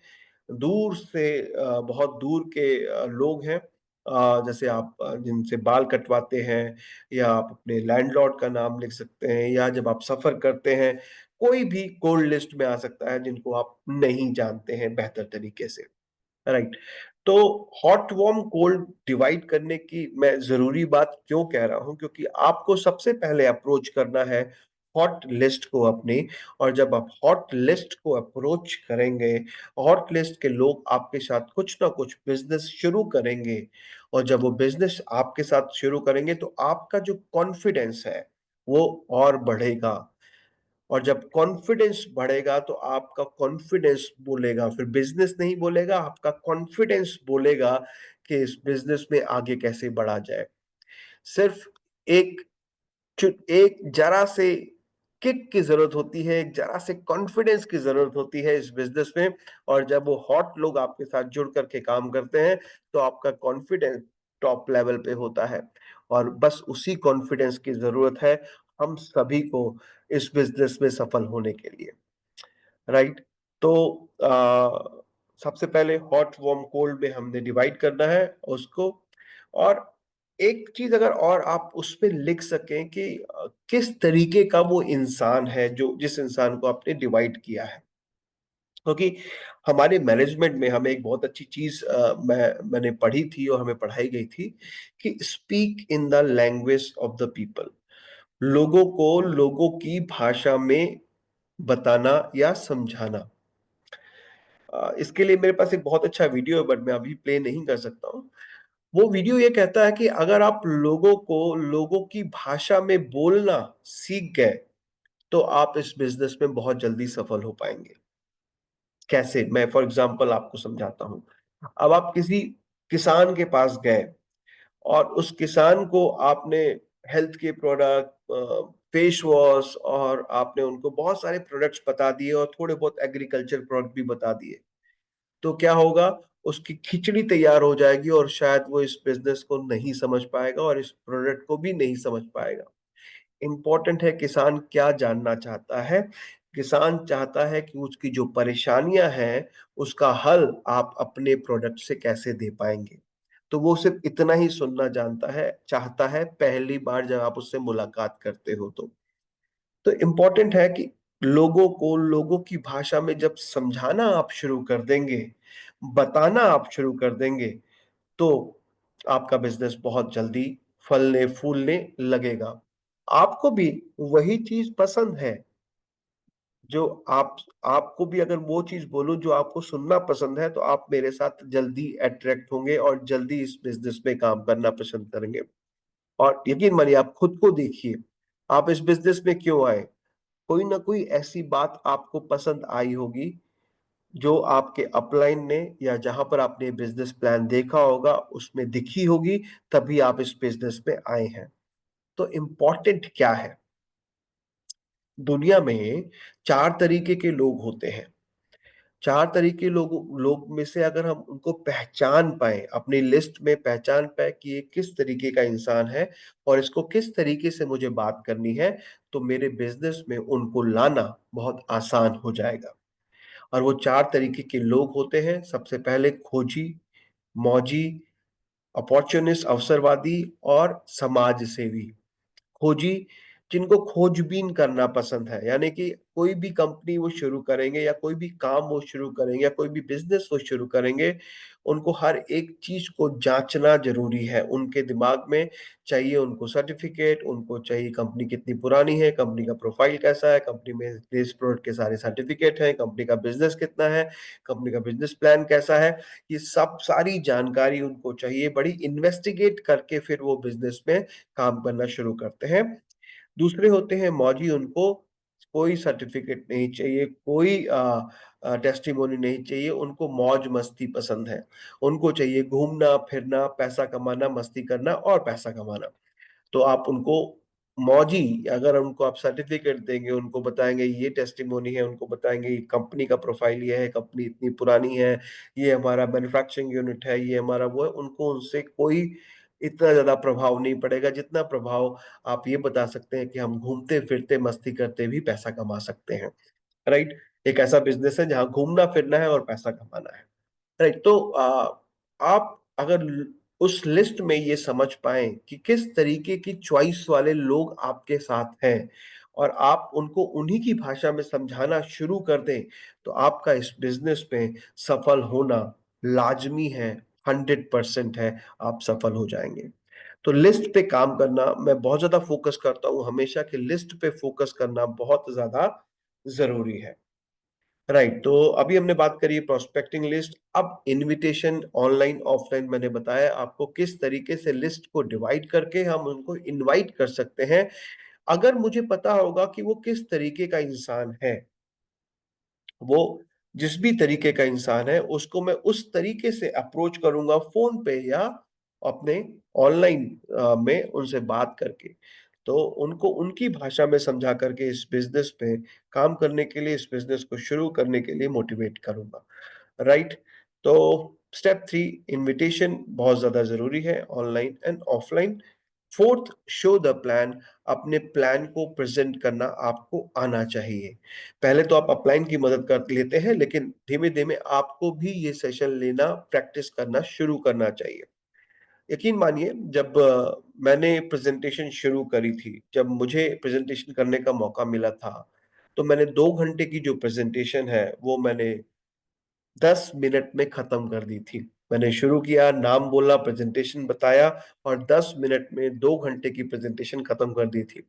Speaker 1: दूर से बहुत दूर के लोग हैं, जैसे आप जिनसे बाल कटवाते हैं, या आप अपने लैंडलॉर्ड का नाम लिख सकते हैं, या जब आप सफर करते हैं, कोई भी कोल्ड लिस्ट में आ सकता है जिनको आप नहीं जानते हैं बेहतर तरीके से, राइट। तो हॉट वार्म कोल्ड डिवाइड करने की मैं जरूरी बात क्यों कह रहा हूं, क्योंकि आपको सबसे पहले अप्रोच करना है हॉट लिस्ट को अपनी। और जब आप हॉट लिस्ट को अप्रोच करेंगे, हॉट लिस्ट के लोग आपके साथ कुछ ना कुछ बिजनेस शुरू करेंगे, और जब वो बिजनेस आपके साथ शुरू करेंगे तो आपका जो कॉन्फिडेंस है वो और बढ़ेगा। और जब कॉन्फिडेंस बढ़ेगा तो आपका कॉन्फिडेंस बोलेगा, फिर बिजनेस नहीं बोलेगा, आपका कॉन्फिडेंस बोलेगा कि इस बिजनेस में आगे कैसे बढ़ा जाए। सिर्फ एक एक जरा से किक की जरूरत होती है, एक जरा से कॉन्फिडेंस की जरूरत होती है इस बिजनेस में। और जब वो हॉट लोग आपके साथ जुड़ करके काम करते हैं तो आपका कॉन्फिडेंस टॉप लेवल पे होता है। और बस उसी कॉन्फिडेंस की जरूरत है हम सभी को इस बिजनेस में सफल होने के लिए, राइट। तो सबसे पहले हॉट वार्म कोल्ड में हमने डिवाइड करना है उसको। और एक चीज अगर और आप उस पे लिख सकें कि किस तरीके का वो इंसान है जो जिस इंसान को आपने डिवाइड किया है, क्योंकि हमारे मैनेजमेंट में हमें एक बहुत अच्छी चीज मैंने पढ़ी थी और हमें पढ़ाई गई थी कि speak in the language of the people. लोगों को लोगों की भाषा में बताना या समझाना। इसके लिए मेरे पास एक बहुत अच्छा वीडियो है बट मैं अभी प्ले नहीं कर सकता हूँ। वो वीडियो ये कहता है कि अगर आप लोगों को लोगों की भाषा में बोलना सीख गए तो आप इस बिजनेस में बहुत जल्दी सफल हो पाएंगे। कैसे, मैं फॉर एग्जांपल आपको समझाता हूँ। अब आप किसी किसान के पास गए और उस किसान को आपने हेल्थ के प्रोडक्ट, फेस वॉश, और आपने उनको बहुत सारे प्रोडक्ट्स बता दिए और थोड़े बहुत एग्रीकल्चर प्रोडक्ट भी बता दिए, तो क्या होगा, उसकी खिचड़ी तैयार हो जाएगी और शायद वो इस बिजनेस को नहीं समझ पाएगा और इस प्रोडक्ट को भी नहीं समझ पाएगा। इंपॉर्टेंट है किसान क्या जानना चाहता है। किसान चाहता है कि उसकी जो परेशानियां हैं उसका हल आप अपने प्रोडक्ट से कैसे दे पाएंगे। तो वो सिर्फ इतना ही सुनना जानता है, चाहता है पहली बार जब आप उससे मुलाकात करते हो तो इम्पोर्टेंट है कि लोगों को लोगों की भाषा में जब समझाना आप शुरू कर देंगे, बताना आप शुरू कर देंगे, तो आपका बिजनेस बहुत जल्दी फलने फूलने लगेगा। आपको भी वही चीज पसंद है जो आपको भी अगर वो चीज बोलूं जो आपको सुनना पसंद है तो आप मेरे साथ जल्दी अट्रैक्ट होंगे और जल्दी इस बिजनेस में काम करना पसंद करेंगे। और यकीन मानिए, आप खुद को देखिए, आप इस बिजनेस में क्यों आए। कोई ना कोई ऐसी बात आपको पसंद आई होगी जो आपके अपलाइन ने या जहां पर आपने बिजनेस प्लान देखा होगा उसमें दिखी होगी, तभी आप इस बिजनेस में आए हैं। तो इम्पोर्टेंट क्या है, दुनिया में चार तरीके के लोग होते हैं। चार तरीके लोग लोग में से अगर हम उनको पहचान पाए, अपनी लिस्ट में पहचान पाए कि ये किस तरीके का इंसान है और इसको किस तरीके से मुझे बात करनी है, तो मेरे बिजनेस में उनको लाना बहुत आसान हो जाएगा। और वो चार तरीके के लोग होते हैं। सबसे पहले खोजी, मौजी, अपॉर्चुनिस्ट अवसरवादी और समाज सेवी। खोजी जिनको खोजबीन करना पसंद है, यानी कि कोई भी कंपनी वो शुरू करेंगे या कोई भी काम वो शुरू करेंगे या कोई भी बिजनेस वो शुरू करेंगे, उनको हर एक चीज को जांचना जरूरी है। उनके दिमाग में चाहिए उनको सर्टिफिकेट, उनको चाहिए कंपनी कितनी पुरानी है, कंपनी का प्रोफाइल कैसा है, कंपनी में इस प्रोडक्ट के सारे सर्टिफिकेट हैं, कंपनी का बिजनेस कितना है, कंपनी का बिजनेस प्लान कैसा है। ये सब सारी जानकारी उनको चाहिए, बड़ी इन्वेस्टिगेट करके फिर वो बिजनेस में काम करना शुरू करते हैं। दूसरे होते हैं मौजी, उनको कोई सर्टिफिकेट नहीं चाहिए, कोई टेस्टिमोनी नहीं चाहिए, उनको मौज मस्ती पसंद है। उनको चाहिए घूमना फिरना, पैसा कमाना, मस्ती करना और पैसा कमाना। तो आप उनको मौजी, अगर उनको आप सर्टिफिकेट देंगे, उनको बताएंगे ये टेस्टिमोनी है, उनको बताएंगे ये कंपनी का प्रोफाइल ये है, कंपनी इतनी पुरानी है, ये हमारा मैन्युफैक्चरिंग यूनिट है, ये हमारा वो है, उनको उनसे कोई इतना ज्यादा प्रभाव नहीं पड़ेगा जितना प्रभाव आप ये बता सकते हैं कि हम घूमते फिरते मस्ती करते भी पैसा कमा सकते हैं। राइट। एक ऐसा बिजनेस है जहां घूमना फिरना है और पैसा कमाना है। राइट। तो आप अगर उस लिस्ट में ये समझ पाए कि किस तरीके की चॉइस वाले लोग आपके साथ हैं और आप उनको उन्हीं की भाषा में समझाना शुरू कर दें, तो आपका इस बिजनेस में सफल होना लाजमी है, 100% है। आप सफल हो जाएंगे। तो लिस्ट पे काम करना मैं बहुत ज्यादा फोकस करता हूं हमेशा, कि लिस्ट पे फोकस करना बहुत ज्यादा जरूरी है। राइट। तो अभी हमने बात करी प्रोस्पेक्टिंग लिस्ट। अब इनविटेशन ऑनलाइन ऑफलाइन मैंने बताया आपको किस तरीके से लिस्ट को डिवाइड करके हम उनको इनवाइट कर सकते हैं। अगर मुझे पता होगा कि वो किस तरीके का इंसान है, वो जिस भी तरीके का इंसान है, उसको मैं उस तरीके से अप्रोच करूंगा फोन पे या अपने ऑनलाइन में उनसे बात करके। तो उनको उनकी भाषा में समझा करके इस बिजनेस पे काम करने के लिए, इस बिजनेस को शुरू करने के लिए मोटिवेट करूंगा। राइट। तो स्टेप 3, इनविटेशन बहुत ज्यादा जरूरी है, online and offline. Fourth, show the plan. अपने प्लान को प्रेजेंट करना आपको आना चाहिए। पहले तो आप अपलाइन की मदद कर लेते हैं, लेकिन धीमे धीमे आपको भी ये सेशन लेना, प्रैक्टिस करना शुरू करना चाहिए। यकीन मानिए, जब मैंने प्रेजेंटेशन शुरू करी थी, जब मुझे प्रेजेंटेशन करने का मौका मिला था, तो मैंने 2 घंटे की जो प्रेजेंटेशन है वो मैंने 10 मिनट में खत्म कर दी थी। मैंने शुरू किया, नाम बोला, प्रेजेंटेशन बताया और 10 मिनट में 2 घंटे की प्रेजेंटेशन खत्म कर दी थी।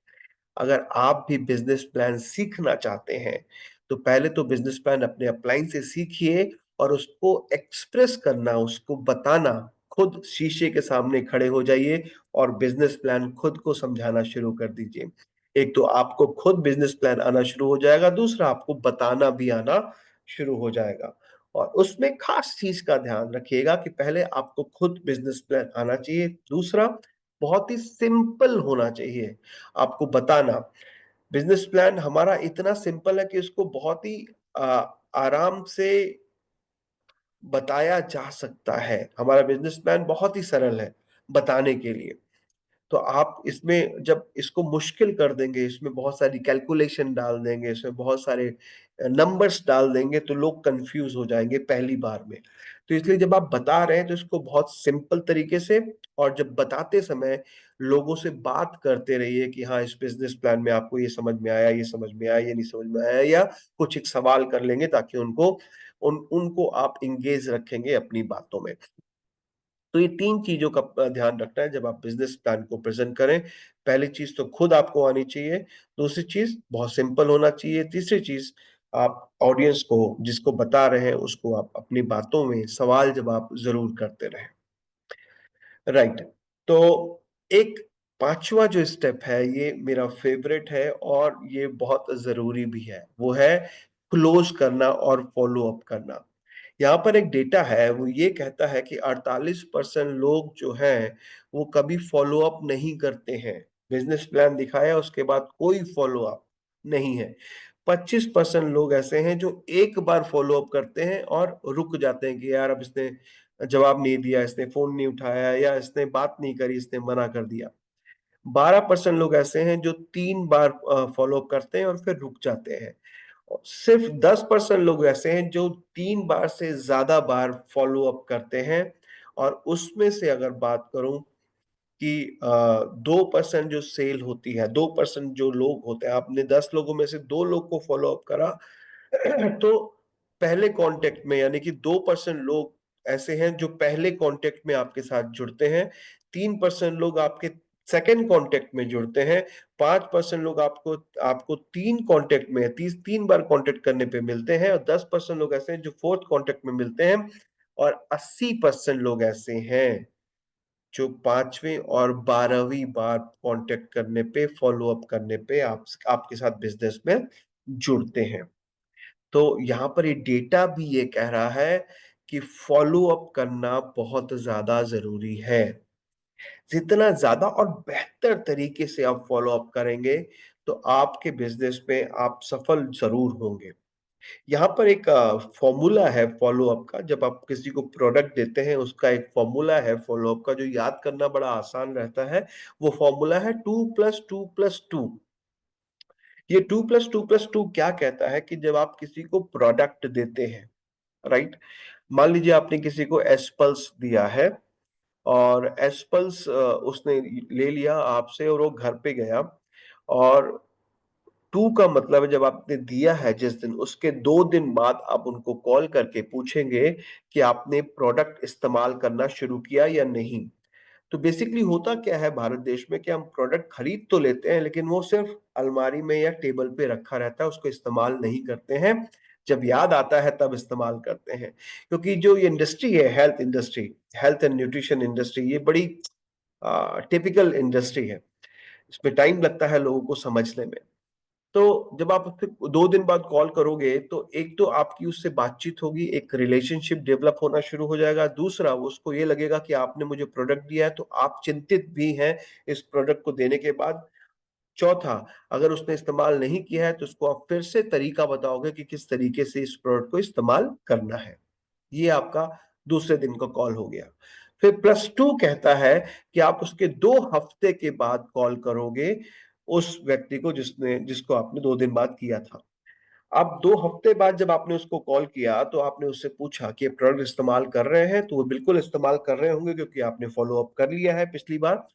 Speaker 1: अगर आप भी बिजनेस प्लान सीखना चाहते हैं, तो पहले तो बिजनेस प्लान अपने अपलाइन से सीखिए और उसको एक्सप्रेस करना, उसको बताना, खुद शीशे के सामने खड़े हो जाइए और बिजनेस प्लान खुद को समझाना शुरू कर दीजिए। एक तो आपको खुद बिजनेस प्लान आना शुरू हो जाएगा, दूसरा आपको बताना भी आना शुरू हो जाएगा। और उसमें खास चीज का ध्यान रखिएगा कि पहले आपको खुद बिजनेस प्लान आना चाहिए, दूसरा बहुत ही सिंपल होना चाहिए। आपको बताना, बिजनेस प्लान हमारा इतना सिंपल है कि उसको बहुत ही आराम से बताया जा सकता है। हमारा बिजनेस प्लान बहुत ही सरल है बताने के लिए। तो आप इसमें जब इसको मुश्किल कर देंगे, इसमें बहुत सारी कैलकुलेशन डाल देंगे, इसमें बहुत सारे नंबर्स डाल देंगे, तो लोग कंफ्यूज हो जाएंगे पहली बार में। तो इसलिए जब आप बता रहे हैं तो इसको बहुत सिंपल तरीके से, और जब बताते समय लोगों से बात करते रहिए कि हाँ, इस बिजनेस प्लान में आपको ये समझ में आया, ये समझ में आया, ये नहीं समझ में आया, या कुछ एक सवाल कर लेंगे ताकि उनको आप इंगेज रखेंगे अपनी बातों में। तो ये 3 चीजों का ध्यान रखना है जब आप बिजनेस प्लान को प्रेजेंट करें। पहली चीज तो खुद आपको आनी चाहिए, दूसरी चीज बहुत सिंपल होना चाहिए, तीसरी चीज आप ऑडियंस को, जिसको बता रहे हैं, उसको आप अपनी बातों में सवाल जवाब जरूर करते रहें। राइट। तो एक पांचवा जो स्टेप है, ये मेरा फेवरेट है और ये बहुत जरूरी भी है, वो है क्लोज करना और फॉलो अप करना। यहाँ पर एक डेटा है, वो ये कहता है कि 48% लोग जो हैं वो कभी फॉलो अप नहीं करते हैं। बिजनेस प्लान दिखाया उसके बाद कोई फॉलो अप नहीं है। 25% लोग ऐसे हैं जो एक बार फॉलो अप करते हैं और रुक जाते हैं कि यार अब इसने जवाब नहीं दिया, इसने फोन नहीं उठाया, या इसने बात नहीं करी, इसने मना कर दिया। 12% लोग ऐसे हैं जो 3 बार फॉलो अप करते हैं और फिर रुक जाते हैं। और सिर्फ 10% लोग ऐसे हैं जो 3 बार से ज्यादा बार फॉलो अप करते हैं। और उसमें से अगर बात करूं, कि 2% जो सेल होती है, 2% जो लोग होते हैं, आपने 10 लोगों में से 2 लोग को फॉलो अप करा तो पहले कांटेक्ट में, यानी कि 2% लोग ऐसे हैं जो पहले कांटेक्ट में आपके साथ जुड़ते हैं, 3% लोग आपके सेकंड कांटेक्ट में जुड़ते हैं, 5% लोग आपको आपको तीन कांटेक्ट में, तीस तीन बार कांटेक्ट करने पे मिलते हैं, और 10% लोग ऐसे हैं जो फोर्थ कांटेक्ट में मिलते हैं, और 80% लोग ऐसे हैं जो 5वीं और 12वीं बार कांटेक्ट करने पे, फॉलो अप करने पे आपके साथ बिजनेस में जुड़ते हैं। तो यहाँ पर ये डेटा भी ये कह रहा है कि फॉलो अप करना बहुत ज्यादा जरूरी है। जितना ज्यादा और बेहतर तरीके से आप फॉलो अप करेंगे, तो आपके बिजनेस में आप सफल जरूर होंगे। यहाँ पर एक फॉर्मूला है फॉलो अप का। जब आप किसी को प्रोडक्ट देते हैं, उसका एक फॉर्मूला है फॉलो अप का, जो याद करना बड़ा आसान रहता है। वो फॉर्मूला है 2+2+2। ये 2+2+2 क्या कहता है कि जब आप किसी को प्रोडक्ट देते हैं, राइट, मान लीजिए आपने किसी को एसपल्स दिया है, और एसपल्स उसने ले लिया आपसे और वो घर पे गया, और 2 का मतलब है जब आपने दिया है जिस दिन, उसके 2 दिन बाद आप उनको कॉल करके पूछेंगे कि आपने प्रोडक्ट इस्तेमाल करना शुरू किया या नहीं। तो बेसिकली होता क्या है भारत देश में कि हम प्रोडक्ट खरीद तो लेते हैं, लेकिन वो सिर्फ अलमारी में या टेबल पे रखा रहता है, उसको इस्तेमाल नहीं करते हैं। जब याद आता है तब इस्तेमाल करते हैं, क्योंकि जो ये इंडस्ट्री है, health industry, health and nutrition industry, ये बड़ी टिपिकल इंडस्ट्री है। इसमें टाइम लगता है लोगों को समझने में। तो जब आप उससे 2 दिन बाद कॉल करोगे, तो एक तो आपकी उससे बातचीत होगी, एक रिलेशनशिप डेवलप होना शुरू हो जाएगा। दूसरा, उसको ये लगेगा कि आपने मुझे प्रोडक्ट दिया है, तो आप चिंतित भी हैं इस प्रोडक्ट को देने के बाद। चौथा, अगर उसने इस्तेमाल नहीं किया है, तो उसको आप फिर से तरीका बताओगे कि किस तरीके से इस प्रोडक्ट को इस्तेमाल करना है। ये आपका दूसरे दिन का कॉल हो गया। फिर +2 कहता है कि आप उसके 2 हफ्ते के बाद कॉल करोगे उस व्यक्ति को जिसको आपने 2 दिन बाद किया था। अब 2 हफ्ते बाद जब आपने उसको कॉल किया, तो आपने उससे पूछा कि प्रोडक्ट इस्तेमाल कर रहे हैं, तो वो बिल्कुल इस्तेमाल कर रहे होंगे, क्योंकि आपने फॉलो अप कर लिया है पिछली बार।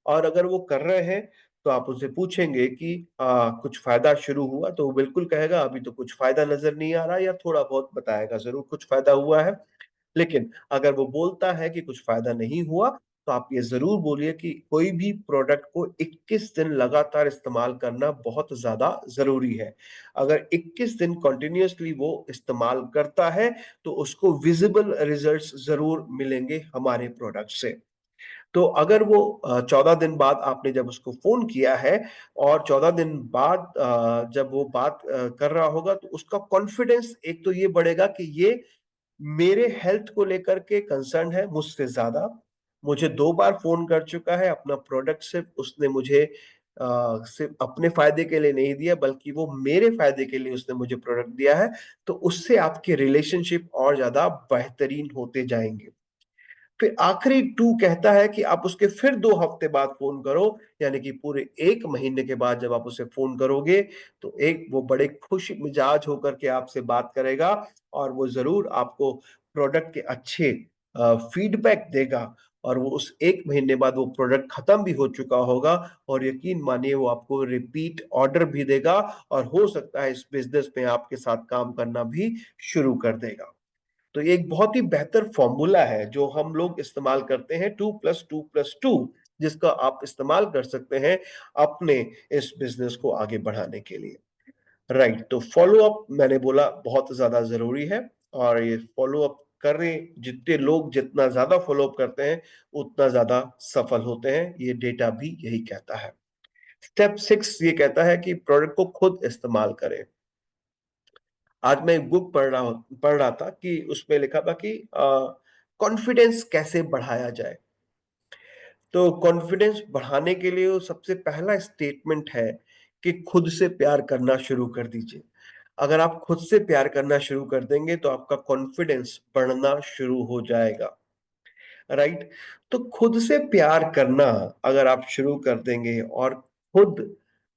Speaker 1: और अगर वो कर रहे हैं, तो आप उससे पूछेंगे कि कुछ फायदा शुरू हुआ, तो वो बिल्कुल कहेगा अभी तो कुछ फायदा नजर नहीं आ रहा, या थोड़ा बहुत बताएगा जरूर कुछ फायदा हुआ है। लेकिन अगर वो बोलता है कि कुछ फायदा नहीं हुआ, तो आप ये जरूर बोलिए कि कोई भी प्रोडक्ट को 21 दिन लगातार इस्तेमाल करना बहुत ज्यादा जरूरी है। अगर 21 दिन कंटिन्यूअसली वो इस्तेमाल करता है, तो उसको विजिबल रिजल्ट्स जरूर मिलेंगे हमारे प्रोडक्ट से। तो अगर वो 14 दिन बाद आपने जब उसको फोन किया है, और 14 दिन बाद जब वो बात कर रहा होगा, तो उसका कॉन्फिडेंस एक तो ये बढ़ेगा कि ये मेरे हेल्थ को लेकर के कंसर्न है मुझसे ज्यादा। मुझे 2 बार फोन कर चुका है, अपना प्रोडक्ट सिर्फ उसने मुझे सिर्फ अपने फायदे के लिए नहीं दिया, बल्कि वो मेरे फायदे के लिए उसने मुझे प्रोडक्ट दिया है। तो उससे आपके रिलेशनशिप और ज्यादा बेहतरीन होते जाएंगे। फिर आखिरी 2 कहता है कि आप उसके फिर 2 हफ्ते बाद फोन करो, यानी कि पूरे 1 महीने के बाद जब आप उसे फोन करोगे, तो एक वो बड़े खुश मिजाज होकर के आपसे बात करेगा, और वो जरूर आपको प्रोडक्ट के अच्छे फीडबैक देगा। और वो उस 1 महीने बाद वो प्रोडक्ट खत्म भी हो चुका होगा, और यकीन मानिए वो आपको रिपीट ऑर्डर भी देगा, और हो सकता है इस बिजनेस में आपके साथ काम करना भी शुरू कर देगा। तो ये एक बहुत ही बेहतर फॉर्मूला है जो हम लोग इस्तेमाल करते हैं, 2+2+2, जिसका आप इस्तेमाल कर सकते हैं अपने इस बिजनेस को आगे बढ़ाने के लिए। राइट, तो फॉलो अप मैंने बोला बहुत ज्यादा जरूरी है, और ये फॉलो अप करें, जितने लोग जितना ज्यादा फॉलो अप करते हैं, उतना ज्यादा सफल होते हैं। ये डेटा भी यही कहता है। स्टेप 6 ये कहता है कि प्रोडक्ट को खुद इस्तेमाल करें। आज मैं एक बुक पढ़ रहा था कि उसमें लिखा था कि कॉन्फिडेंस कैसे बढ़ाया जाए। तो कॉन्फिडेंस बढ़ाने के लिए वो सबसे पहला स्टेटमेंट है कि खुद से प्यार करना शुरू कर दीजिए। अगर आप खुद से प्यार करना शुरू कर देंगे, तो आपका कॉन्फिडेंस बढ़ना शुरू हो जाएगा। राइट, तो खुद से प्यार करना अगर आप शुरू कर देंगे, और खुद,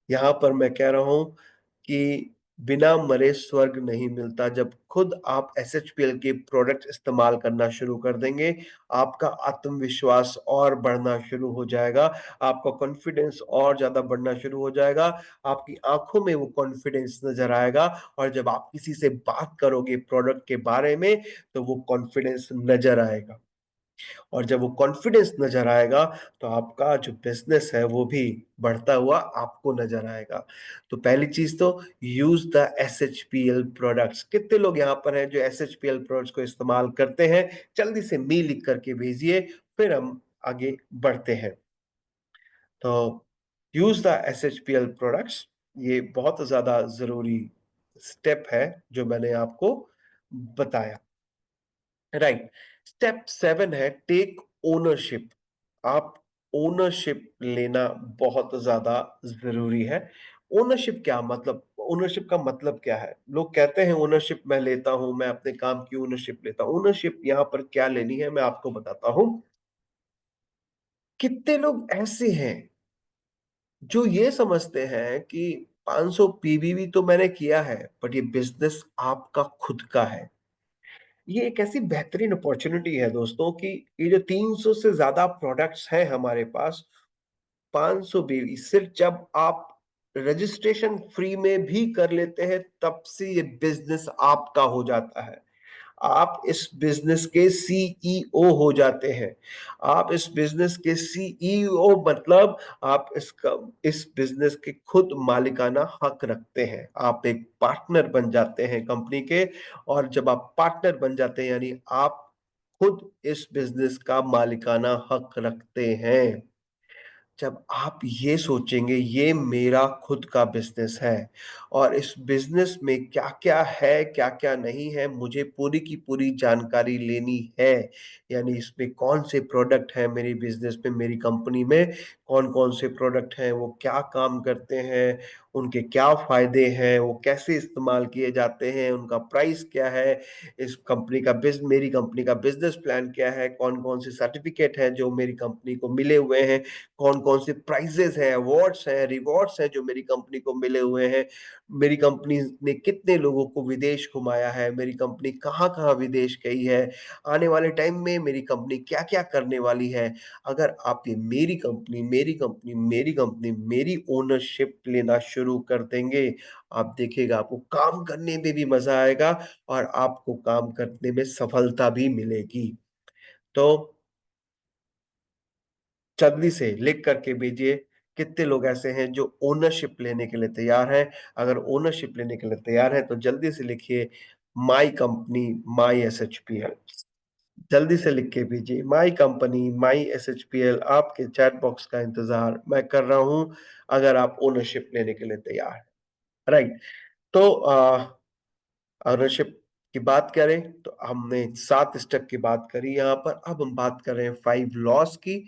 Speaker 1: यहां पर मैं कह रहा हूं कि बिना मरे स्वर्ग नहीं मिलता। जब खुद आप एसएचपीएल के प्रोडक्ट इस्तेमाल करना शुरू कर देंगे, आपका आत्मविश्वास और बढ़ना शुरू हो जाएगा, आपका कॉन्फिडेंस और ज़्यादा बढ़ना शुरू हो जाएगा, आपकी आँखों में वो कॉन्फिडेंस नज़र आएगा और जब आप किसी से बात करोगे प्रोडक्ट के बारे में, तो वो कॉन्फिडेंस नज़र आएगा। और जब वो कॉन्फिडेंस नज़र आएगा, तो आपका जो बिज़नेस है वो भी बढ़ता हुआ आपको नज़र आएगा। तो पहली चीज़ तो यूज़ द एसएचपीएल प्रोडक्ट्स। कितने लोग यहाँ पर हैं जो एसएचपीएल प्रोडक्ट्स को इस्तेमाल करते हैं? जल्दी से मी लिख कर के भेजिए, फिर हम आगे बढ़ते हैं। तो यूज़ द एसएचपीएल प्रोडक्ट्स, ये बहुत ज़्यादा ज़रूरी स्टेप है जो मैंने आपको बताया। राइट। स्टेप 7 है टेक ओनरशिप। आप ओनरशिप लेना बहुत ज्यादा जरूरी है। ओनरशिप क्या मतलब, ओनरशिप का मतलब क्या है? लोग कहते हैं ओनरशिप मैं लेता हूं, मैं अपने काम की ओनरशिप लेता हूं। ओनरशिप यहां पर क्या लेनी है मैं आपको बताता हूं। कितने लोग ऐसे हैं जो ये समझते हैं कि 500 पीबीवी तो मैंने किया है, बट ये बिजनेस आपका खुद का है। ये एक ऐसी बेहतरीन अपॉर्चुनिटी है दोस्तों कि ये जो 300 से ज्यादा प्रोडक्ट्स हैं हमारे पास, 500 भी सिर्फ जब आप रजिस्ट्रेशन फ्री में भी कर लेते हैं, तब से ये बिजनेस आपका हो जाता है। आप इस बिजनेस के सीईओ हो जाते हैं। आप इस बिजनेस के सीईओ मतलब आप इस बिजनेस के खुद मालिकाना हक रखते हैं। आप एक पार्टनर बन जाते हैं कंपनी के, और जब आप पार्टनर बन जाते हैं यानी आप खुद इस बिजनेस का मालिकाना हक रखते हैं। जब आप ये सोचेंगे ये मेरा खुद का बिज़नेस है और इस बिज़नेस में क्या-क्या है, क्या-क्या नहीं है, मुझे पूरी की पूरी जानकारी लेनी है। यानी इसमें कौन से प्रोडक्ट हैं मेरे बिज़नेस में, मेरी कंपनी में कौन-कौन से प्रोडक्ट हैं, वो क्या काम करते हैं, उनके क्या फ़ायदे हैं, वो कैसे इस्तेमाल किए जाते हैं, उनका प्राइस क्या है, इस कंपनी का मेरी कंपनी का बिज़नेस प्लान क्या है, कौन-कौन से सर्टिफ़िकेट हैं जो मेरी कंपनी को मिले हुए हैं, कौन-कौन से प्राइजेज़ हैं, अवार्ड्स हैं, रिवॉर्ड्स हैं जो मेरी कंपनी को मिले हुए हैं। मेरी कंपनी ने कितने लोगों को विदेश घुमाया है, मेरी कंपनी कहाँ-कहाँ विदेश गई है, आने वाले टाइम में मेरी कंपनी क्या-क्या करने वाली है। अगर आप ये मेरी कंपनी, मेरी कंपनी, मेरी कंपनी, मेरी ओनरशिप लेना शुरू कर देंगे, आप देखिएगा आपको काम करने में भी मज़ा आएगा और आपको काम करने में सफलता भी मिलेगी। तो जल्दी से लिख करके भेजिए, कितने लोग ऐसे हैं जो ओनरशिप लेने के लिए तैयार हैं? अगर ओनरशिप लेने के लिए तैयार हैं, तो जल्दी से लिखिए माय कंपनी, माय एसएचपीएल। जल्दी से लिख के भेजिए माय कंपनी, माय एसएचपीएल। आपके चैट बॉक्स का इंतज़ार मैं कर रहा हूँ, अगर आप ओनरशिप लेने के लिए तैयार हैं। राइट। तो ओनरशिप की बात करें तो हमने 7 स्टेप की बात करी यहाँ पर। अब हम बात कर रहे हैं 5 लॉस की।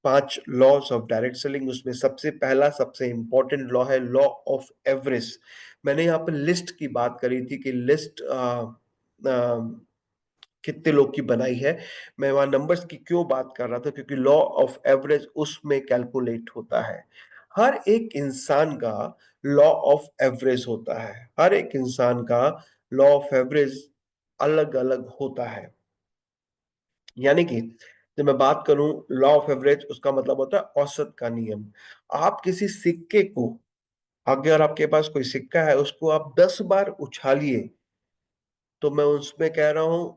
Speaker 1: 5 लॉस ऑफ डायरेक्ट सेलिंग। उसमें सबसे पहला सबसे इंपॉर्टेंट लॉ है लॉ ऑफ एवरेज। मैंने यहाँ पे लिस्ट की बात करी थी कि लिस्ट कितने लोग की बनाई है। मैं वहाँ नंबर्स की क्यों बात कर रहा था, क्योंकि लॉ ऑफ एवरेज उसमें कैलकुलेट होता है। हर एक इंसान का लॉ ऑफ एवरेज होता है। हर एक इंसान का लॉ ऑफ एवरेज अलग-अलग होता है। यानी कि जब मैं बात करूं लॉ ऑफ एवरेज, उसका मतलब होता है औसत का नियम। आप किसी सिक्के को, अगर आपके पास कोई सिक्का है उसको आप 10 बार उछालिए, तो मैं उसमें कह रहा हूं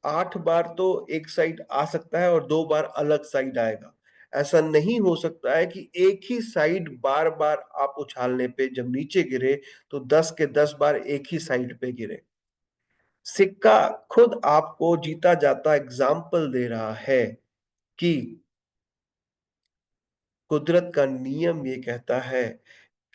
Speaker 1: 8 बार तो एक साइड आ सकता है और 2 बार अलग साइड आएगा। ऐसा नहीं हो सकता है कि एक ही साइड बार बार आप उछालने पे जब नीचे गिरे तो 10 के 10 बार एक ही साइड पे गिरे। सिक्का खुद आपको जीता जाता एग्जाम्पल दे रहा है कि कुदरत का नियम ये कहता है,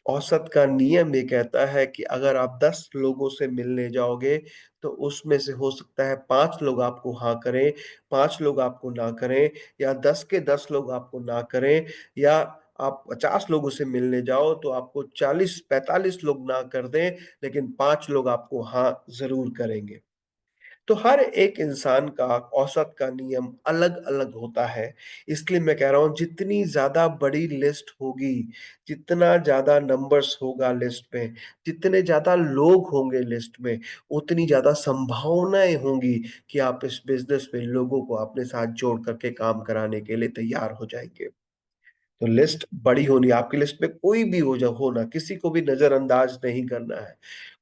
Speaker 1: औसत का नियम ये कहता है कि अगर आप 10 लोगों से मिलने जाओगे, तो उसमें से हो सकता है 5 लोग आपको हाँ करें, 5 लोग आपको ना करें, या 10 के 10 लोग आपको ना करें, या आप 50 लोगों से मिलने जाओ तो आपको 40-45 लोग ना कर दें, लेकिन 5 लोग आपको हाँ ज़रूर करेंगे। तो हर एक इंसान का औसत का नियम अलग-अलग होता है। इसलिए मैं कह रहा हूँ जितनी ज़्यादा बड़ी लिस्ट होगी, जितना ज़्यादा नंबर्स होगा लिस्ट में, जितने ज़्यादा लोग होंगे लिस्ट में, उतनी ज़्यादा संभावनाएँ होंगी कि आप इस बिज़नेस में लोगों को अपने साथ जोड़ कर के काम कराने के लिए तैयार हो जाएँगे। तो लिस्ट बड़ी होनी आपकी लिस्ट में कोई भी हो ना, किसी को भी नज़रअंदाज नहीं करना है।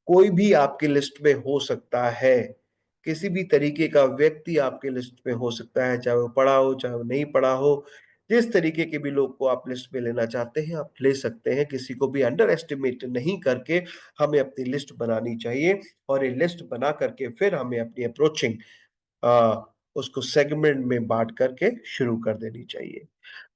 Speaker 1: कोई भी आपकी लिस्ट में हो सकता है। किसी भी तरीके का व्यक्ति आपकी लिस्ट में हो सकता है, चाहे वो पढ़ा हो, चाहे वो नहीं पढ़ा हो। जिस तरीके के भी लोग को आप लिस्ट में लेना चाहते हैं, आप ले सकते हैं। किसी को भी अंडर एस्टिमेट नहीं करके हमें अपनी लिस्ट बनानी चाहिए और ये लिस्ट बना करके फिर हमें अपनी अप्रोचिंग उसको सेगमेंट में बाँट करके शुरू कर देनी चाहिए।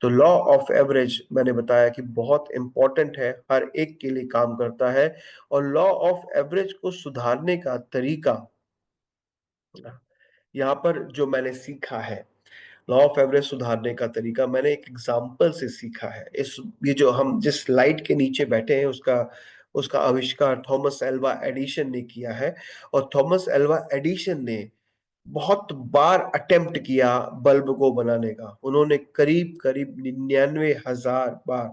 Speaker 1: तो लॉ ऑफ एवरेज मैंने बताया कि बहुत इम्पोर्टेंट है, हर एक के लिए काम करता है और लॉ ऑफ एवरेज को सुधारने का तरीका यहाँ पर जो मैंने सीखा है, लॉ ऑफ एवरेज सुधारने का तरीका मैंने एक एग्ज़ाम्पल से सीखा है। इस ये जो हम जिस लाइट के नीचे बैठे हैं उसका उसका आविष्कार थॉमस एल्वा एडिसन ने किया है और थॉमस एल्वा एडिसन ने बहुत बार अटेम्प्ट किया बल्ब को बनाने का। उन्होंने करीब-करीब 99,000 बार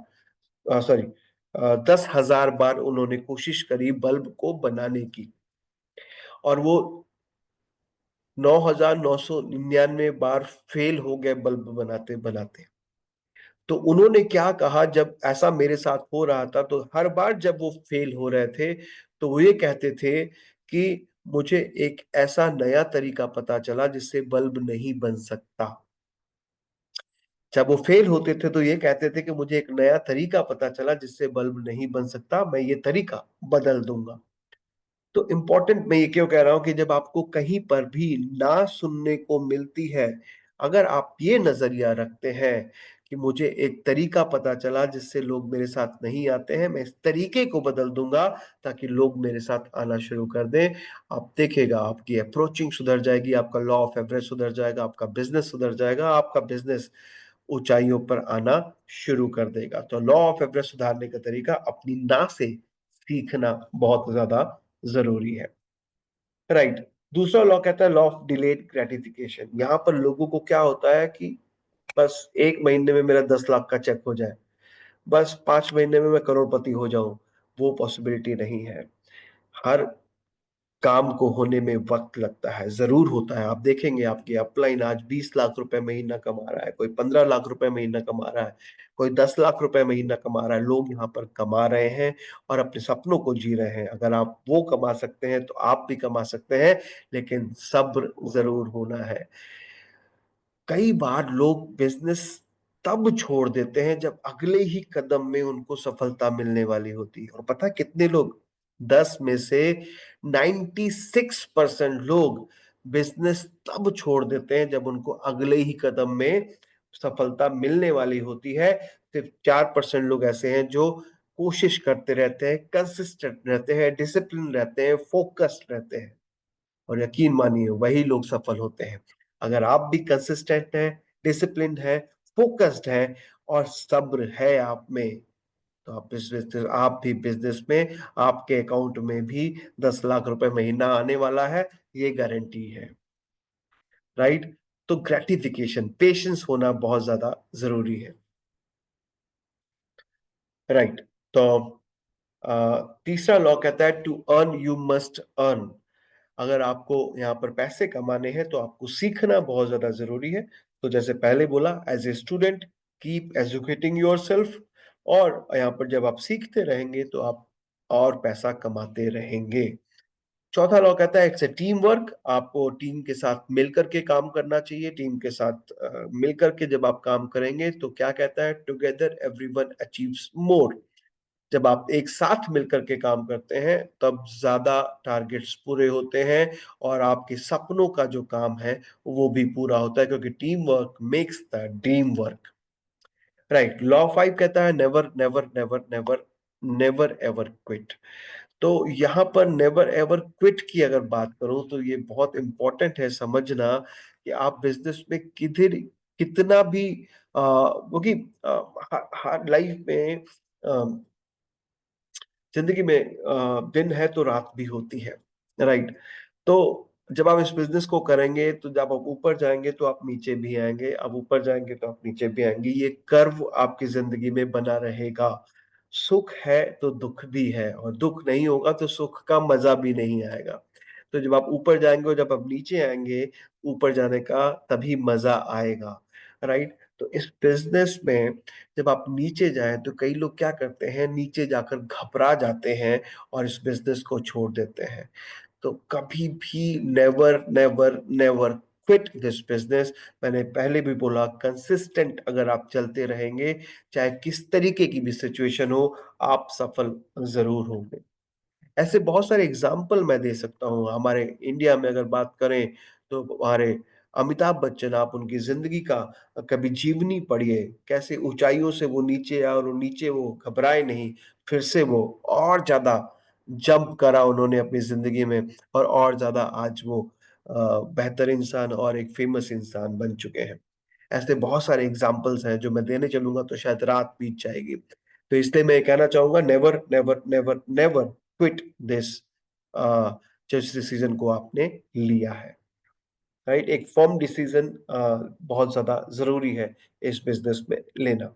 Speaker 1: 10,000 बार उन्होंने कोशिश करी बल्ब को बनाने की और वो 9,999 बार फेल हो गए बल्ब बनाते-बनाते। तो उन्होंने क्या कहा जब ऐसा मेरे साथ हो रहा था तो हर बार जब वो फेल हो रहे थे, तो वो ये कहते थे कि मुझे एक ऐसा नया तरीका पता चला जिससे बल्ब नहीं बन सकता। जब वो फेल होते थे तो ये कहते थे कि मुझे एक नया तरीका पता चला जिससे बल्ब नहीं बन सकता, मैं ये तरीका बदल दूँगा। तो इम्पोर्टेंट मैं ये क्यों कह रहा हूँ कि जब आपको कहीं पर भी ना सुनने को मिलती है, अगर आप ये नज़रिया रखते हैं कि मुझे एक तरीका पता चला जिससे लोग मेरे साथ नहीं आते हैं, मैं इस तरीके को बदल दूँगा ताकि लोग मेरे साथ आना शुरू कर दें। आप देखिएगा आपकी अप्रोचिंग सुधर जाएगी, आपका लॉ ऑफ एवरेज सुधर जाएगा, आपका बिज़नेस सुधर जाएगा, आपका बिज़नेस ऊँचाइयों पर आना शुरू कर देगा। तो लॉ ऑफ एवरेज सुधारने का तरीका अपनी ना से सीखना बहुत ज़्यादा ज़रूरी है। राइट। दूसरा लॉ कहता है लॉ ऑफ डिलेड ग्रेटिफिकेशन। यहाँ पर लोगों को क्या होता है कि बस 1 महीने में मेरा 10 लाख का चेक हो जाए, बस 5 महीने में मैं करोड़पति हो जाऊँ, वो पॉसिबिलिटी नहीं है। हर काम को होने में वक़्त लगता है, ज़रूर होता है। आप देखेंगे आपके अपलाइन आज 20 लाख रुपए महीना कमा रहा है, कोई 15 लाख रुपए महीना कमा रहा है, कोई 10 लाख रुपए महीना कमा रहा है। लोग यहाँ पर कमा रहे हैं और अपने सपनों को जी रहे हैं। अगर आप वो कमा सकते हैं, तो आप भी कमा सकते हैं, लेकिन सब्र ज़रूर होना है। कई बार लोग बिज़नेस तब छोड़ देते हैं जब अगले ही कदम में उनको सफलता मिलने वाली होती है और पता है कितने लोग 10 में से 96% लोग बिज़नेस तब छोड़ देते हैं जब उनको अगले ही कदम में सफलता मिलने वाली होती है। सिर्फ 4% लोग ऐसे हैं जो कोशिश करते रहते हैं, कंसिस्टेंट रहते हैं, डिसिप्लिन रहते हैं, फोकस्ड रहते हैं। और यकीन मानिए वही लोग सफल होते हैं। अगर आप भी कंसिस्टेंट हैं, डिसिप्लिन्ड हैं, फ़ोकस्ड हैं और सब्र है आप में, तो आप भी बिज़नेस में आपके अकाउंट में भी 10 लाख रुपए महीना आने वाला है, ये गारंटी है, राइट? तो ग्रैटिफ़िकेशन, पेशेंस होना बहुत ज़्यादा ज़रूरी है, राइट? तो तीसरा लॉ कहता है to earn you must earn. अगर आपको यहाँ पर पैसे कमाने हैं तो आपको सीखना बहुत ज़्यादा ज़रूरी है। तो जैसे पहले बोला as a student keep educating yourself और यहाँ पर जब आप सीखते रहेंगे तो आप और पैसा कमाते रहेंगे। चौथा लॉ कहता है इट्स अ टीम वर्क। आपको टीम के साथ मिलकर के काम करना चाहिए। टीम के साथ मिलकर के जब आप काम करेंगे तो क्या कहता है टुगेदर एवरीवन अचीव्स मोर। जब आप एक साथ मिलकर के काम करते हैं, तब ज़्यादा टारगेट्स पूरे होते हैं और आपके सपनों का जो काम है, वो भी पूरा होता है क्योंकि team work makes the dream work. Right, law 5 कहता है never, never, never, never, never ever quit. तो यहाँ पर नेवर एवर क्विट की अगर बात करूँ, तो ये बहुत इम्पोर्टेंट है समझना कि आप बिज़नेस में कितना भी क्योंकि हर लाइफ में अ ज़िंदगी में दिन है तो रात भी होती है, राइट? तो जब आप इस बिज़नेस को करेंगे, तो जब आप ऊपर जाएँगे तो आप नीचे भी आएँगे, आप ऊपर जाएँगे तो आप नीचे भी आएँगे। ये कर्व आपकी ज़िंदगी में बना रहेगा। सुख है तो दुःख भी है और दुःख नहीं होगा तो सुख का मज़ा भी नहीं आएगा। तो जब आप ऊपर जाएँगे और जब आप नीचे आएँगे, ऊपर जाने का तभी मज़ा आएगा, राइट? तो इस बिज़नेस में जब आप नीचे जाएँ तो कई लोग क्या करते हैं, नीचे जाकर घबरा जाते हैं और इस बिज़नेस को छोड़ देते हैं। तो कभी भी never never never quit this business. मैंने पहले भी बोला, कंसिस्टेंट अगर आप चलते रहेंगे, चाहे किस तरीके की भी सिचुएशन हो, आप सफल जरूर होंगे। ऐसे बहुत सारे एग्जाम्पल मैं दे सकता हूँ। हमारे इंडिया में अगर बात करें तो हमारे अमिताभ बच्चन, आप उनकी ज़िंदगी का कभी जीवनी पढ़िए, कैसे ऊँचाइयों से वो नीचे आए और वो नीचे वो घबराए नहीं, फिर से वो और ज़्यादा जंप करा उन्होंने अपनी ज़िंदगी में और ज़्यादा आज वो बेहतर इंसान और एक फ़ेमस इंसान बन चुके हैं। ऐसे बहुत सारे एग्ज़ाम्पल्स हैं जो मैं देने चलूँगा तो शायद रात बीत जाएगी। तो इसलिए मैं ये कहना चाहूँगा, never, never, never, never quit this a, जिस डिसीज़न को आपने लिया है, राइट? एक फ़र्म डिसीज़न बहुत ज़्यादा ज़रूरी है इस बिज़नेस में लेना।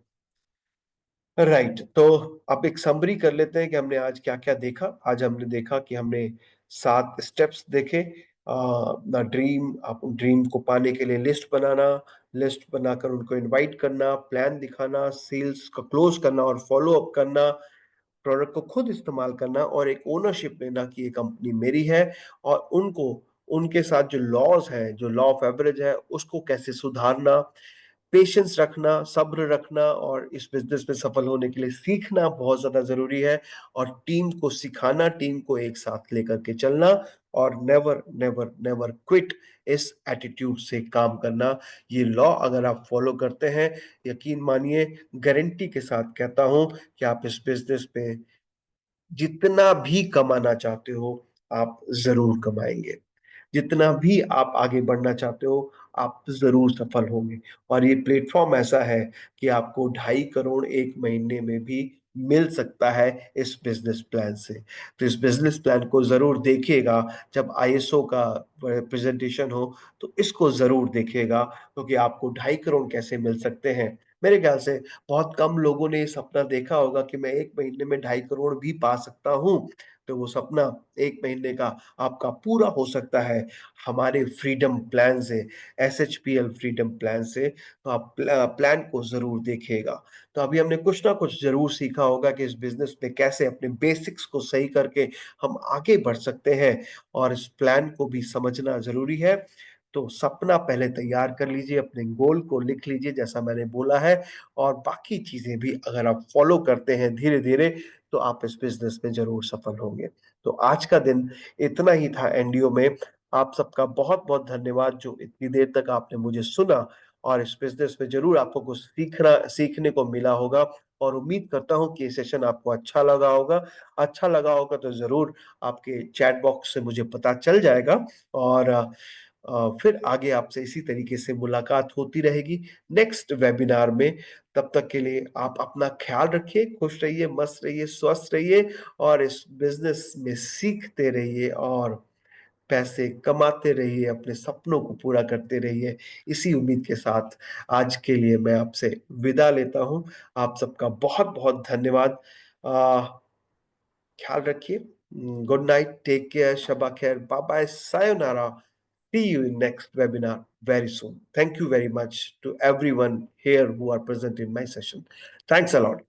Speaker 1: राइट, तो अब एक समरी कर लेते हैं कि हमने आज क्या-क्या देखा। आज हमने देखा कि हमने 7 स्टेप्स देखे। अपना ड्रीम, आप ड्रीम को पाने के लिए लिस्ट बनाना, लिस्ट बनाकर उनको इनवाइट करना, प्लान दिखाना, सेल्स को क्लोज़ करना और फ़ॉलो अप करना, प्रोडक्ट को खुद इस्तेमाल करना और एक ओनरशिप लेना कि ये कंपनी मेरी है, और उनको उनके साथ जो लॉज़ हैं, जो लॉ ऑफ एवरेज है, उसको कैसे सुधारना, पेशेंस रखना, सब्र रखना और इस बिज़नेस में सफल होने के लिए सीखना बहुत ज़्यादा ज़रूरी है, और टीम को सिखाना, टीम को एक साथ लेकर के चलना और नेवर, नेवर, नेवर क्विट इस एटीट्यूड से काम करना। ये लॉ अगर आप फ़ॉलो करते हैं, यकीन मानिए, गारंटी के साथ कहता हूँ कि आप इस बिज़नेस में जितना भी कमाना चाहते हो, आप ज़रूर कमाएँगे। जितना भी आप आगे बढ़ना चाहते हो, आप ज़रूर सफल होंगे, और ये प्लेटफ़ॉर्म ऐसा है कि आपको 2.5 करोड़ 1 महीने में भी मिल सकता है इस बिज़नेस प्लान से। तो इस बिज़नेस प्लान को ज़रूर देखिएगा, जब आईएसओ का प्रेज़ेंटेशन हो, तो इसको ज़रूर देखिएगा, क्योंकि आपको 2.5 करोड़ कैसे मिल सकते हैं। मेरे ख़्याल से बहुत कम लोगों ने ये सपना देखा होगा कि मैं 1 महीने में 2.5 करोड़ भी पा सकता हूँ। तो वो सपना 1 महीने का आपका पूरा हो सकता है हमारे फ्रीडम प्लान से, एसएचपीएल फ्रीडम प्लान से। तो आप प्लान को ज़रूर देखिएगा। तो अभी हमने कुछ ना कुछ ज़रूर सीखा होगा कि इस बिज़नेस में कैसे अपने बेसिक्स को सही करके हम आगे बढ़ सकते हैं, और इस प्लान को भी समझना ज़रूरी है। तो सपना पहले तैयार कर लीजिए, अपने गोल को लिख लीजिए जैसा मैंने बोला है, और बाकी चीज़ें भी अगर आप फ़ॉलो करते हैं धीरे-धीरे, तो आप इस बिज़नेस में ज़रूर सफल होंगे। तो आज का दिन इतना ही था एनडीओ में। आप सबका बहुत-बहुत धन्यवाद जो इतनी देर तक आपने मुझे सुना, और इस बिज़नेस में ज़रूर आपको कुछ सीखने को मिला होगा, और उम्मीद करता हूँ कि ये सेशन आपको अच्छा लगा होगा। अच्छा लगा होगा तो ज़रूर आपके चैट बॉक्स से मुझे पता चल जाएगा, और फिर आगे आपसे इसी तरीके से मुलाकात होती रहेगी नेक्स्ट वेबिनार में। तब तक के लिए आप अपना ख़्याल रखिए, खुश रहिए, मस्त रहिए, स्वस्थ रहिए, और इस बिज़नेस में सीखते रहिए और पैसे कमाते रहिए, अपने सपनों को पूरा करते रहिए। इसी उम्मीद के साथ आज के लिए मैं आपसे विदा लेता हूँ। आप सबका बहुत-बहुत धन्यवाद। अ, ख्याल रखिए। गुड नाइट, टेक केयर, शब्बा खैर, bye-bye, sayonara. See you in next webinar very soon. Thank you very much to everyone here who are present in my session. Thanks a lot.